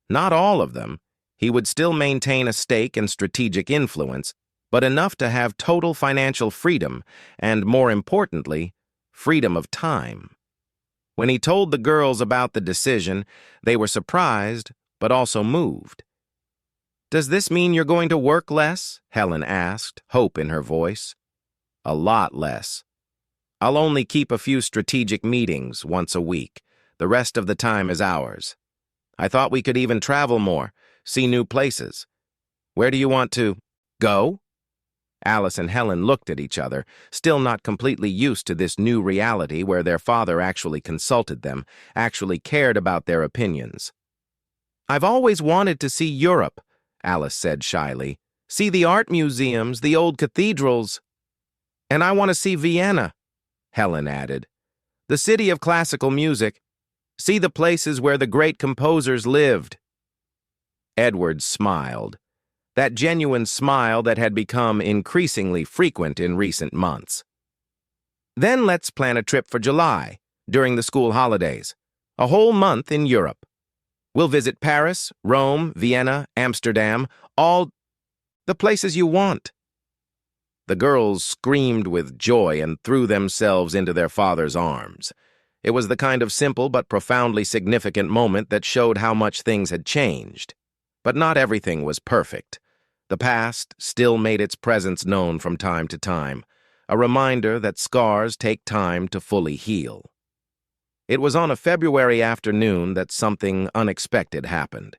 Not all of them. He would still maintain a stake and strategic influence, but enough to have total financial freedom and, more importantly, freedom of time. When he told the girls about the decision, they were surprised, but also moved. "Does this mean you're going to work less?" Helen asked, hope in her voice. "A lot less. I'll only keep a few strategic meetings once a week. The rest of the time is ours. I thought we could even travel more, see new places. Where do you want to go?" Alice and Helen looked at each other, still not completely used to this new reality where their father actually consulted them, actually cared about their opinions. "I've always wanted to see Europe," Alice said shyly. "See the art museums, the old cathedrals. And I want to see Vienna," Helen added. "The city of classical music. See the places where the great composers lived." Edward smiled. That genuine smile that had become increasingly frequent in recent months. "Then let's plan a trip for July, during the school holidays. A whole month in Europe. We'll visit Paris, Rome, Vienna, Amsterdam, all the places you want." The girls screamed with joy and threw themselves into their father's arms. It was the kind of simple but profoundly significant moment that showed how much things had changed. But not everything was perfect. The past still made its presence known from time to time, a reminder that scars take time to fully heal. It was on a February afternoon that something unexpected happened.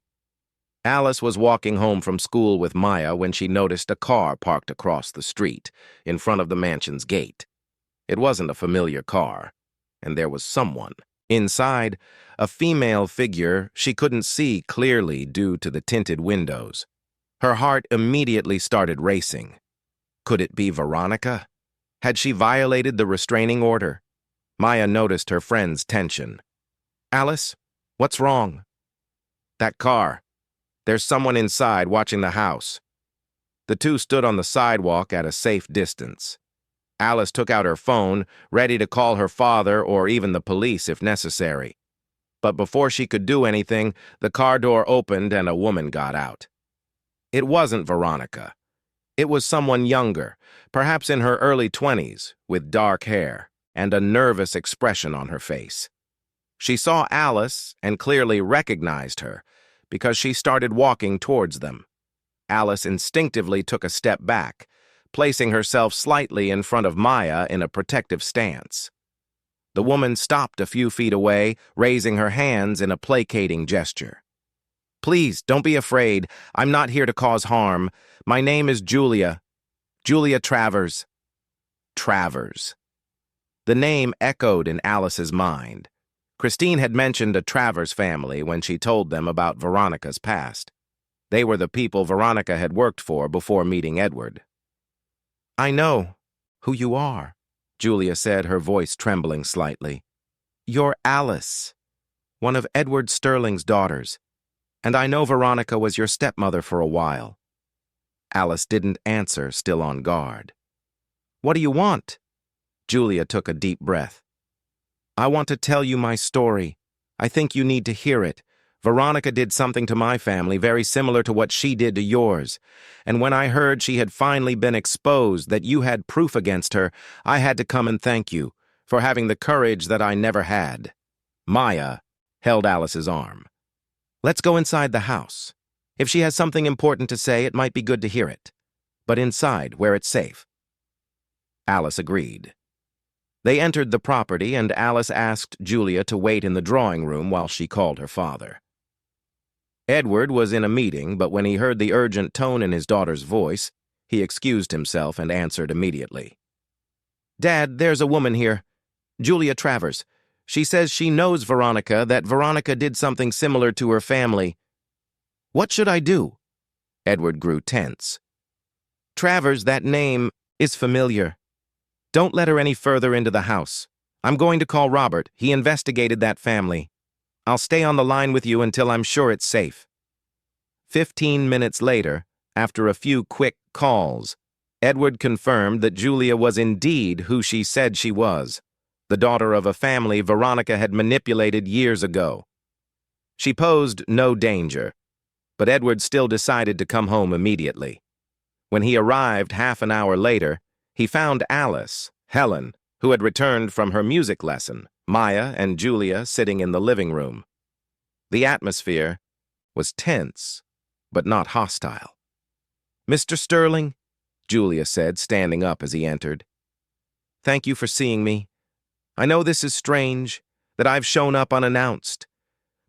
Alice was walking home from school with Maya when she noticed a car parked across the street, in front of the mansion's gate. It wasn't a familiar car, and there was someone. Inside, a female figure she couldn't see clearly due to the tinted windows. Her heart immediately started racing. Could it be Veronica? Had she violated the restraining order? Maya noticed her friend's tension. "Alice, what's wrong?" "That car. There's someone inside watching the house." The two stood on the sidewalk at a safe distance. Alice took out her phone, ready to call her father or even the police if necessary. But before she could do anything, the car door opened and a woman got out. It wasn't Veronica. It was someone younger, perhaps in her early 20s, with dark hair and a nervous expression on her face. She saw Alice and clearly recognized her because she started walking towards them. Alice instinctively took a step back, placing herself slightly in front of Maya in a protective stance. The woman stopped a few feet away, raising her hands in a placating gesture. "Please, don't be afraid. I'm not here to cause harm. My name is Julia. Julia Travers." Travers. The name echoed in Alice's mind. Christine had mentioned a Travers family when she told them about Veronica's past. They were the people Veronica had worked for before meeting Edward. "I know who you are," Julia said, her voice trembling slightly. "You're Alice, one of Edward Sterling's daughters. And I know Veronica was your stepmother for a while." Alice didn't answer, still on guard. "What do you want?" Julia took a deep breath. "I want to tell you my story. I think you need to hear it. Veronica did something to my family very similar to what she did to yours. And when I heard she had finally been exposed, that you had proof against her, I had to come and thank you for having the courage that I never had." Maya held Alice's arm. "Let's go inside the house. If she has something important to say, it might be good to hear it. But inside, where it's safe. Alice agreed. They entered the property, and Alice asked Julia to wait in the drawing room while she called her father. Edward was in a meeting, but when he heard the urgent tone in his daughter's voice, he excused himself and answered immediately. "Dad, there's a woman here. Julia Travers. She says she knows Veronica, that Veronica did something similar to her family. What should I do?" Edward grew tense. "Travers, that name is familiar. Don't let her any further into the house. I'm going to call Robert. He investigated that family. I'll stay on the line with you until I'm sure it's safe." 15 minutes later, after a few quick calls, Edward confirmed that Julia was indeed who she said she was, the daughter of a family Veronica had manipulated years ago. She posed no danger, but Edward still decided to come home immediately. When he arrived half an hour later, he found Alice, Helen, who had returned from her music lesson, Maya and Julia sitting in the living room. The atmosphere was tense, but not hostile. "Mr. Sterling," Julia said, standing up as he entered. "Thank you for seeing me. I know this is strange, that I've shown up unannounced,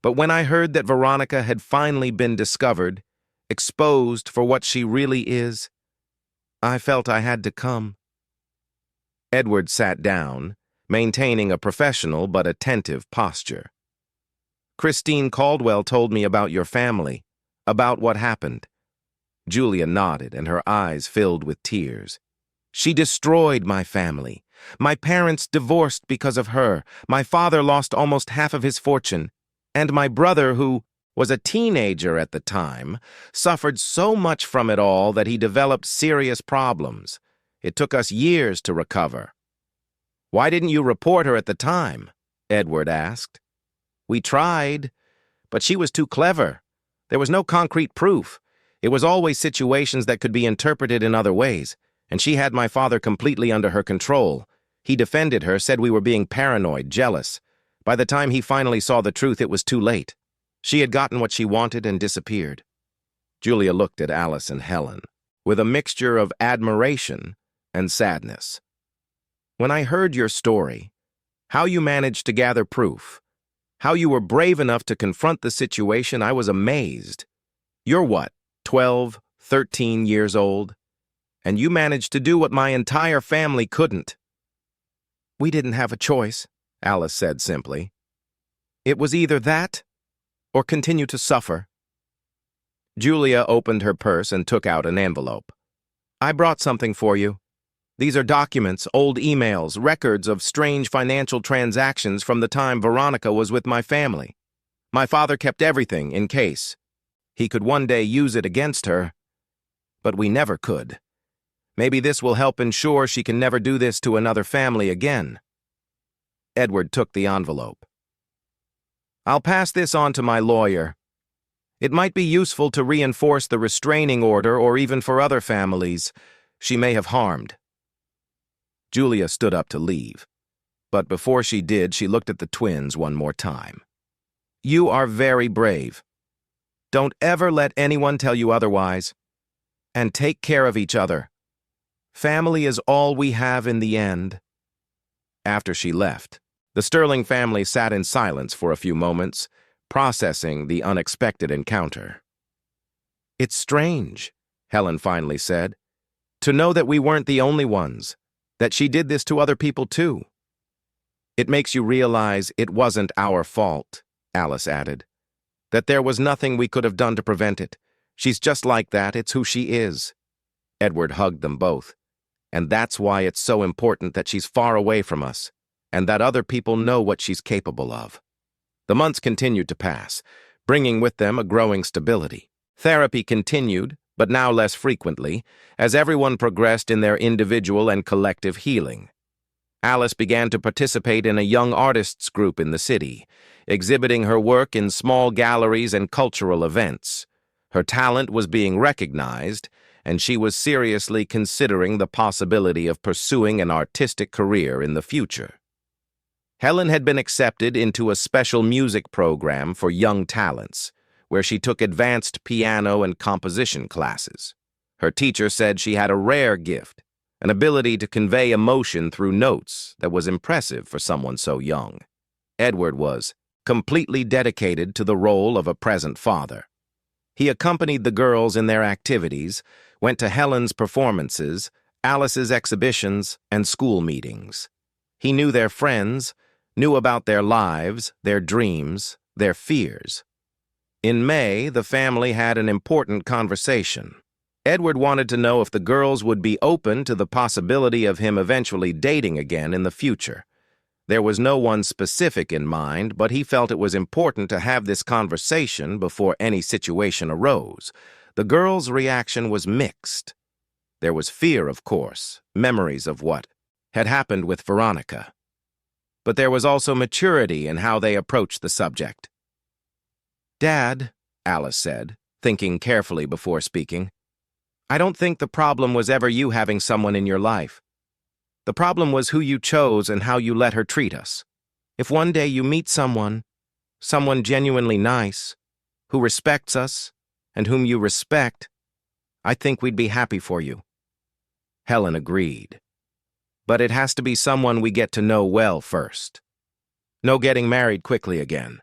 but when I heard that Veronica had finally been discovered, exposed for what she really is, I felt I had to come." Edward sat down, maintaining a professional but attentive posture. "Christine Caldwell told me about your family, about what happened." Julia nodded, and her eyes filled with tears. "She destroyed my family. My parents divorced because of her. My father lost almost half of his fortune. And my brother, who was a teenager at the time, suffered so much from it all that he developed serious problems. It took us years to recover." "Why didn't you report her at the time?" Edward asked. "We tried, but she was too clever. There was no concrete proof. It was always situations that could be interpreted in other ways, and she had my father completely under her control. He defended her, said we were being paranoid, jealous. By the time he finally saw the truth, it was too late. She had gotten what she wanted and disappeared." Julia looked at Alice and Helen with a mixture of admiration and sadness. "When I heard your story, how you managed to gather proof, how you were brave enough to confront the situation, I was amazed. You're what, 12, 13 years old? And you managed to do what my entire family couldn't." "We didn't have a choice," Alice said simply. "It was either that or continue to suffer." Julia opened her purse and took out an envelope. "I brought something for you. These are documents, old emails, records of strange financial transactions from the time Veronica was with my family. My father kept everything in case. He could one day use it against her, but we never could. Maybe this will help ensure she can never do this to another family again." Edward took the envelope. "I'll pass this on to my lawyer. It might be useful to reinforce the restraining order or even for other families she may have harmed." Julia stood up to leave, but before she did, she looked at the twins one more time. "You are very brave. Don't ever let anyone tell you otherwise. And take care of each other. Family is all we have in the end." After she left, the Sterling family sat in silence for a few moments, processing the unexpected encounter. "It's strange," Helen finally said, "to know that we weren't the only ones, that she did this to other people too." "It makes you realize it wasn't our fault," Alice added, "that there was nothing we could have done to prevent it. She's just like that, it's who she is." Edward hugged them both. "And that's why it's so important that she's far away from us, and that other people know what she's capable of." The months continued to pass, bringing with them a growing stability. Therapy continued, but now less frequently, as everyone progressed in their individual and collective healing. Alice began to participate in a young artists group in the city, exhibiting her work in small galleries and cultural events. Her talent was being recognized, and she was seriously considering the possibility of pursuing an artistic career in the future. Helen had been accepted into a special music program for young talents, where she took advanced piano and composition classes. Her teacher said she had a rare gift, an ability to convey emotion through notes that was impressive for someone so young. Edward was completely dedicated to the role of a present father. He accompanied the girls in their activities, went to Helen's performances, Alice's exhibitions, and school meetings. He knew their friends, knew about their lives, their dreams, their fears. In May, the family had an important conversation. Edward wanted to know if the girls would be open to the possibility of him eventually dating again in the future. There was no one specific in mind, but he felt it was important to have this conversation before any situation arose. The girls' reaction was mixed. There was fear, of course, memories of what had happened with Veronica. But there was also maturity in how they approached the subject. "Dad," Alice said, thinking carefully before speaking, "I don't think the problem was ever you having someone in your life. The problem was who you chose and how you let her treat us. If one day you meet someone genuinely nice, who respects us, and whom you respect, I think we'd be happy for you." Helen agreed. "But it has to be someone we get to know well first. No getting married quickly again.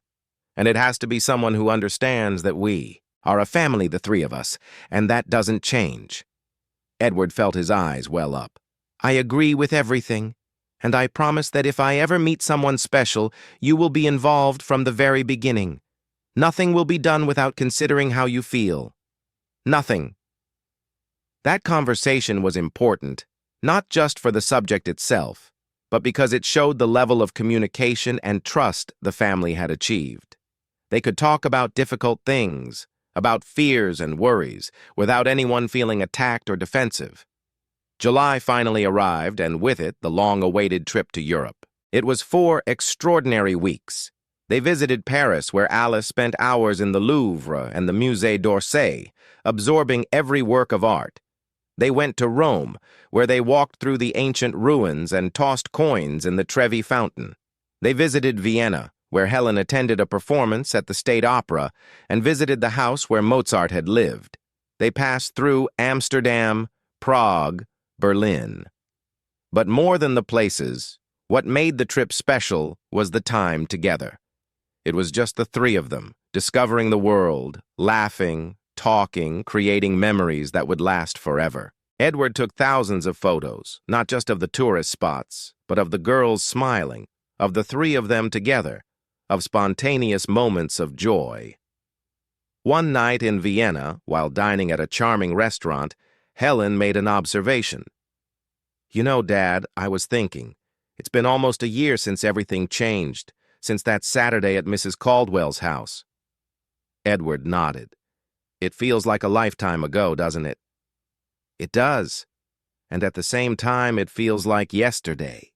And it has to be someone who understands that we are a family, the three of us, and that doesn't change." Edward felt his eyes well up. "I agree with everything, and I promise that if I ever meet someone special, you will be involved from the very beginning. Nothing will be done without considering how you feel. Nothing." That conversation was important, not just for the subject itself, but because it showed the level of communication and trust the family had achieved. They could talk about difficult things, about fears and worries, without anyone feeling attacked or defensive. July finally arrived, and with it, the long-awaited trip to Europe. It was 4 extraordinary weeks. They visited Paris, where Alice spent hours in the Louvre and the Musée d'Orsay, absorbing every work of art. They went to Rome, where they walked through the ancient ruins and tossed coins in the Trevi Fountain. They visited Vienna, where Helen attended a performance at the State Opera and visited the house where Mozart had lived. They passed through Amsterdam, Prague, Berlin. But more than the places, what made the trip special was the time together. It was just the three of them, discovering the world, laughing, talking, creating memories that would last forever. Edward took thousands of photos, not just of the tourist spots, but of the girls smiling, of the three of them together, of spontaneous moments of joy. One night in Vienna, while dining at a charming restaurant, Helen made an observation. "You know, Dad, I was thinking, it's been almost a year since everything changed, since that Saturday at Mrs. Caldwell's house." Edward nodded. "It feels like a lifetime ago, doesn't it?" "It does. And at the same time, it feels like yesterday.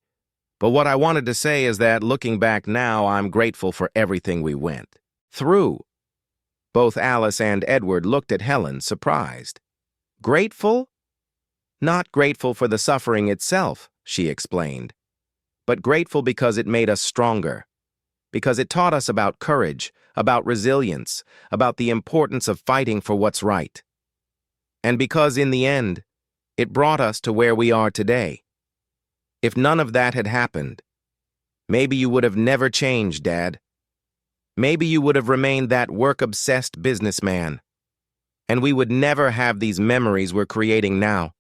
But what I wanted to say is that, looking back now, I'm grateful for everything we went through." Both Alice and Edward looked at Helen, surprised. "Grateful?" "Not grateful for the suffering itself," she explained, "but grateful because it made us stronger, because it taught us about courage, about resilience, about the importance of fighting for what's right. And because, in the end, it brought us to where we are today. If none of that had happened, maybe you would have never changed, Dad. Maybe you would have remained that work-obsessed businessman, and we would never have these memories we're creating now."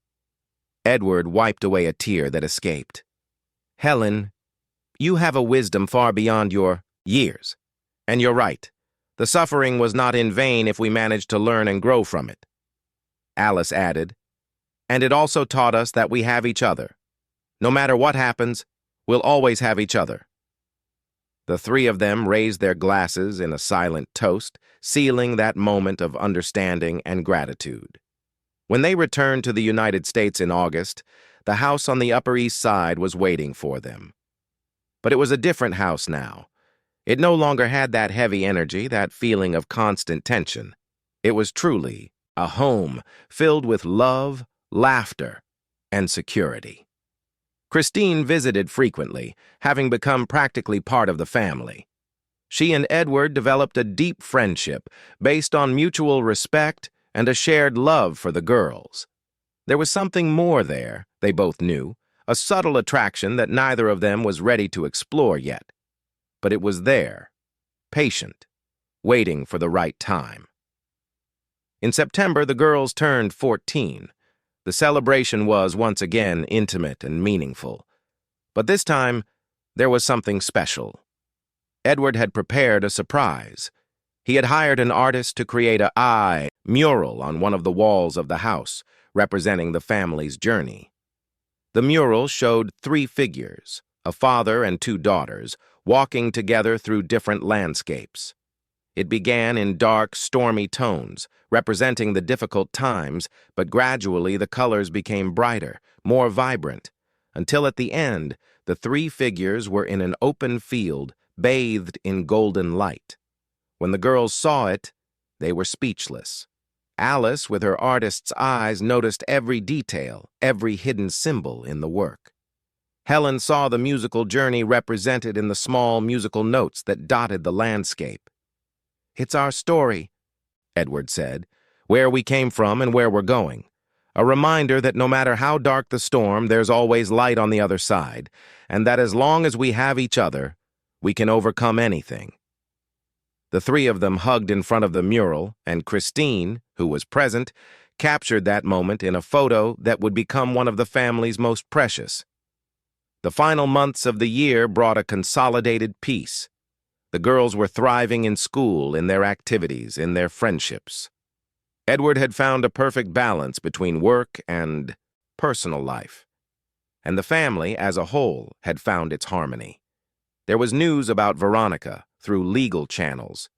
Edward wiped away a tear that escaped. "Helen, you have a wisdom far beyond your years. And you're right. The suffering was not in vain if we managed to learn and grow from it." Alice added, "And it also taught us that we have each other. No matter what happens, we'll always have each other." The three of them raised their glasses in a silent toast, sealing that moment of understanding and gratitude. When they returned to the United States in August, the house on the Upper East Side was waiting for them. But it was a different house now. It no longer had that heavy energy, that feeling of constant tension. It was truly a home filled with love, laughter, and security. Christine visited frequently, having become practically part of the family. She and Edward developed a deep friendship based on mutual respect and a shared love for the girls. There was something more there, they both knew, a subtle attraction that neither of them was ready to explore yet. But it was there, patient, waiting for the right time. In September, the girls turned 14. The celebration was once again intimate and meaningful. But this time, there was something special. Edward had prepared a surprise. He had hired an artist to create a mural on one of the walls of the house, representing the family's journey. The mural showed 3 figures, a father and 2 daughters, walking together through different landscapes. It began in dark, stormy tones, representing the difficult times, but gradually the colors became brighter, more vibrant, until at the end, the 3 figures were in an open field, bathed in golden light. When the girls saw it, they were speechless. Alice, with her artist's eyes, noticed every detail, every hidden symbol in the work. Helen saw the musical journey represented in the small musical notes that dotted the landscape. "It's our story," Edward said, "where we came from and where we're going. A reminder that no matter how dark the storm, there's always light on the other side, and that as long as we have each other, we can overcome anything." The 3 of them hugged in front of the mural, and Christine, who was present, captured that moment in a photo that would become one of the family's most precious. The final months of the year brought a consolidated peace. The girls were thriving in school, in their activities, in their friendships. Edward had found a perfect balance between work and personal life. And the family, as a whole, had found its harmony. There was news about Veronica through legal channels.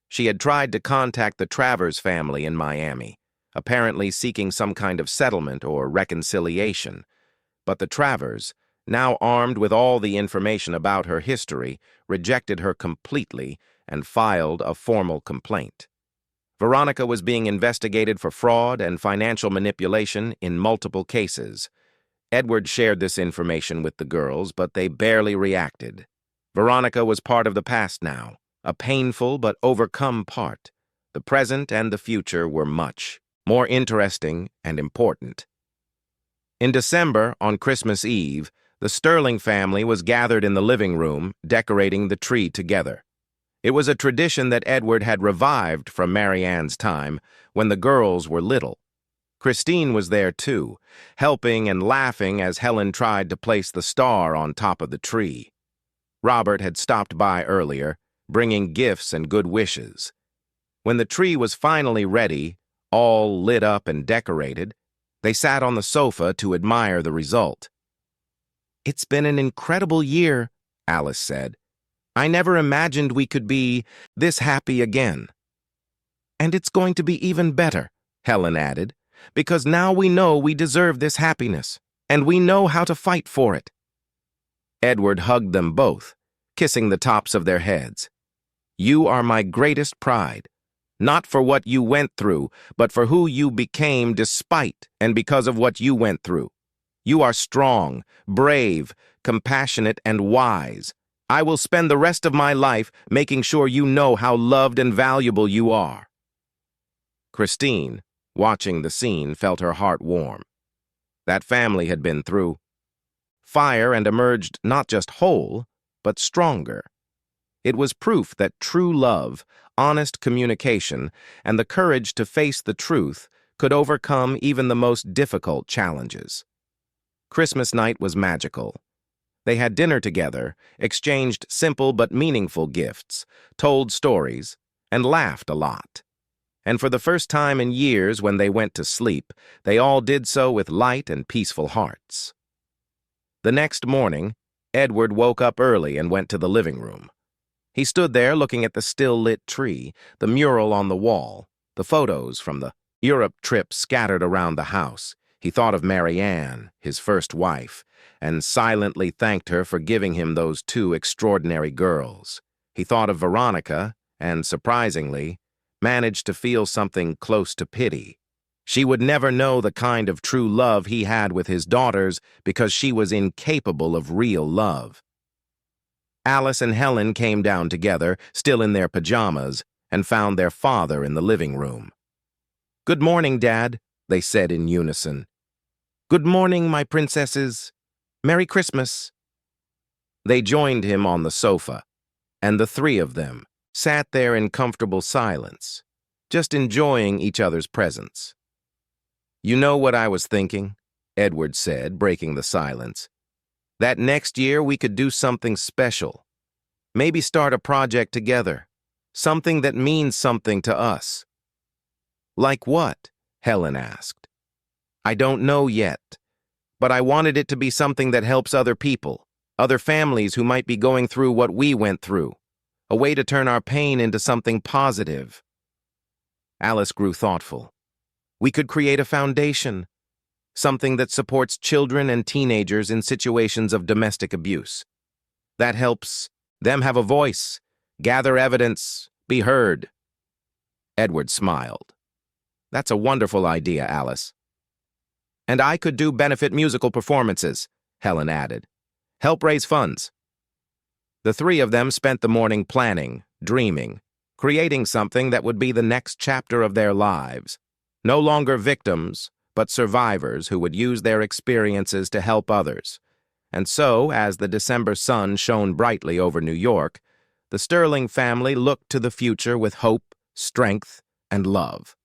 She had tried to contact the Travers family in Miami, apparently seeking some kind of settlement or reconciliation. But the Travers, now armed with all the information about her history, rejected her completely and filed a formal complaint. Veronica was being investigated for fraud and financial manipulation in multiple cases. Edward shared this information with the girls, but they barely reacted. Veronica was part of the past now, a painful but overcome part. The present and the future were much more interesting and important. In December, on Christmas Eve, the Sterling family was gathered in the living room, decorating the tree together. It was a tradition that Edward had revived from Mary Ann's time, when the girls were little. Christine was there too, helping and laughing as Helen tried to place the star on top of the tree. Robert had stopped by earlier, bringing gifts and good wishes. When the tree was finally ready, all lit up and decorated, they sat on the sofa to admire the result. "It's been an incredible year," Alice said. "I never imagined we could be this happy again." "And it's going to be even better," Helen added, "because now we know we deserve this happiness, and we know how to fight for it." Edward hugged them both, kissing the tops of their heads. "You are my greatest pride, not for what you went through, but for who you became despite and because of what you went through. You are strong, brave, compassionate, and wise. I will spend the rest of my life making sure you know how loved and valuable you are." Christine, watching the scene, felt her heart warm. That family had been through fire and emerged not just whole, but stronger. It was proof that true love, honest communication, and the courage to face the truth could overcome even the most difficult challenges. Christmas night was magical. They had dinner together, exchanged simple but meaningful gifts, told stories, and laughed a lot. And for the first time in years, when they went to sleep, they all did so with light and peaceful hearts. The next morning, Edward woke up early and went to the living room. He stood there looking at the still-lit tree, the mural on the wall, the photos from the Europe trip scattered around the house. He thought of Mary Ann, his first wife, and silently thanked her for giving him those 2 extraordinary girls. He thought of Veronica and, surprisingly, managed to feel something close to pity. She would never know the kind of true love he had with his daughters because she was incapable of real love. Alice and Helen came down together, still in their pajamas, and found their father in the living room. "Good morning, Dad," they said in unison. "Good morning, my princesses. Merry Christmas." They joined him on the sofa, and the three of them sat there in comfortable silence, just enjoying each other's presence. "You know what I was thinking?" Edward said, breaking the silence. "That next year we could do something special. Maybe start a project together, something that means something to us." "Like what?" Helen asked. "I don't know yet, but I wanted it to be something that helps other people, other families who might be going through what we went through, a way to turn our pain into something positive." Alice grew thoughtful. "We could create a foundation, something that supports children and teenagers in situations of domestic abuse. That helps them have a voice, gather evidence, be heard." Edward smiled. "That's a wonderful idea, Alice." "And I could do benefit musical performances," Helen added. "Help raise funds." The three of them spent the morning planning, dreaming, creating something that would be the next chapter of their lives. No longer victims, but survivors who would use their experiences to help others. And so, as the December sun shone brightly over New York, the Sterling family looked to the future with hope, strength, and love.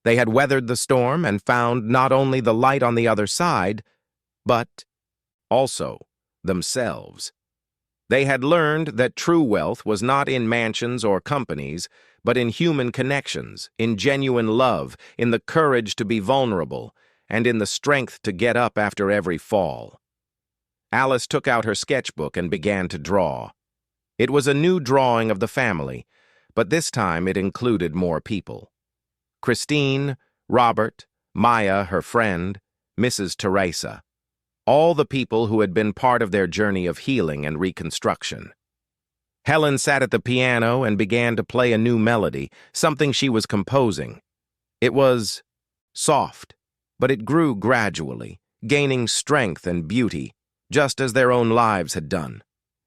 They had weathered the storm and found not only the light on the other side, but also themselves. They had learned that true wealth was not in mansions or companies, but in human connections, in genuine love, in the courage to be vulnerable, and in the strength to get up after every fall. Alice took out her sketchbook and began to draw. It was a new drawing of the family, but this time it included more people. Christine, Robert, Maya, her friend, Mrs. Teresa. All the people who had been part of their journey of healing and reconstruction. Helen sat at the piano and began to play a new melody, something she was composing. It was soft, but it grew gradually, gaining strength and beauty, just as their own lives had done.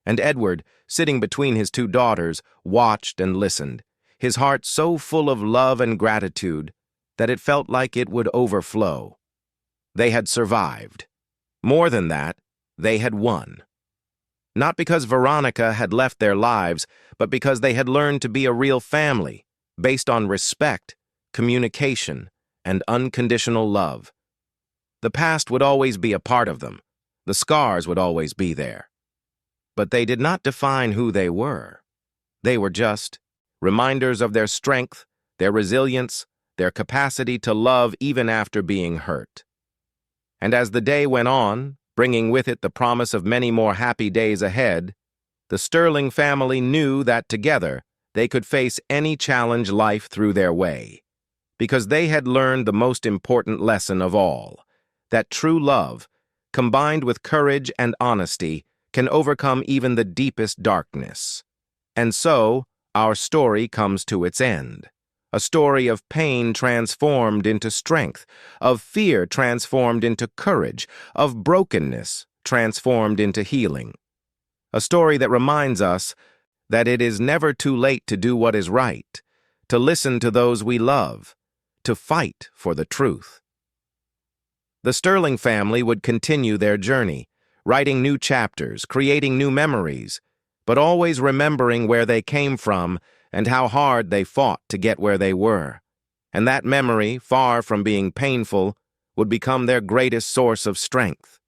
And Edward, sitting between his two daughters, watched and listened, his heart so full of love and gratitude that it felt like it would overflow. They had survived. More than that, they had won. Not because Veronica had left their lives, but because they had learned to be a real family, based on respect, communication, and unconditional love. The past would always be a part of them. The scars would always be there. But they did not define who they were. They were just reminders of their strength, their resilience, their capacity to love even after being hurt. And as the day went on, bringing with it the promise of many more happy days ahead, the Sterling family knew that together they could face any challenge life threw their way, because they had learned the most important lesson of all, that true love, combined with courage and honesty, can overcome even the deepest darkness. And so, our story comes to its end. A story of pain transformed into strength, of fear transformed into courage, of brokenness transformed into healing. A story that reminds us that it is never too late to do what is right, to listen to those we love, to fight for the truth. The Sterling family would continue their journey, writing new chapters, creating new memories, but always remembering where they came from and how hard they fought to get where they were. And that memory, far from being painful, would become their greatest source of strength.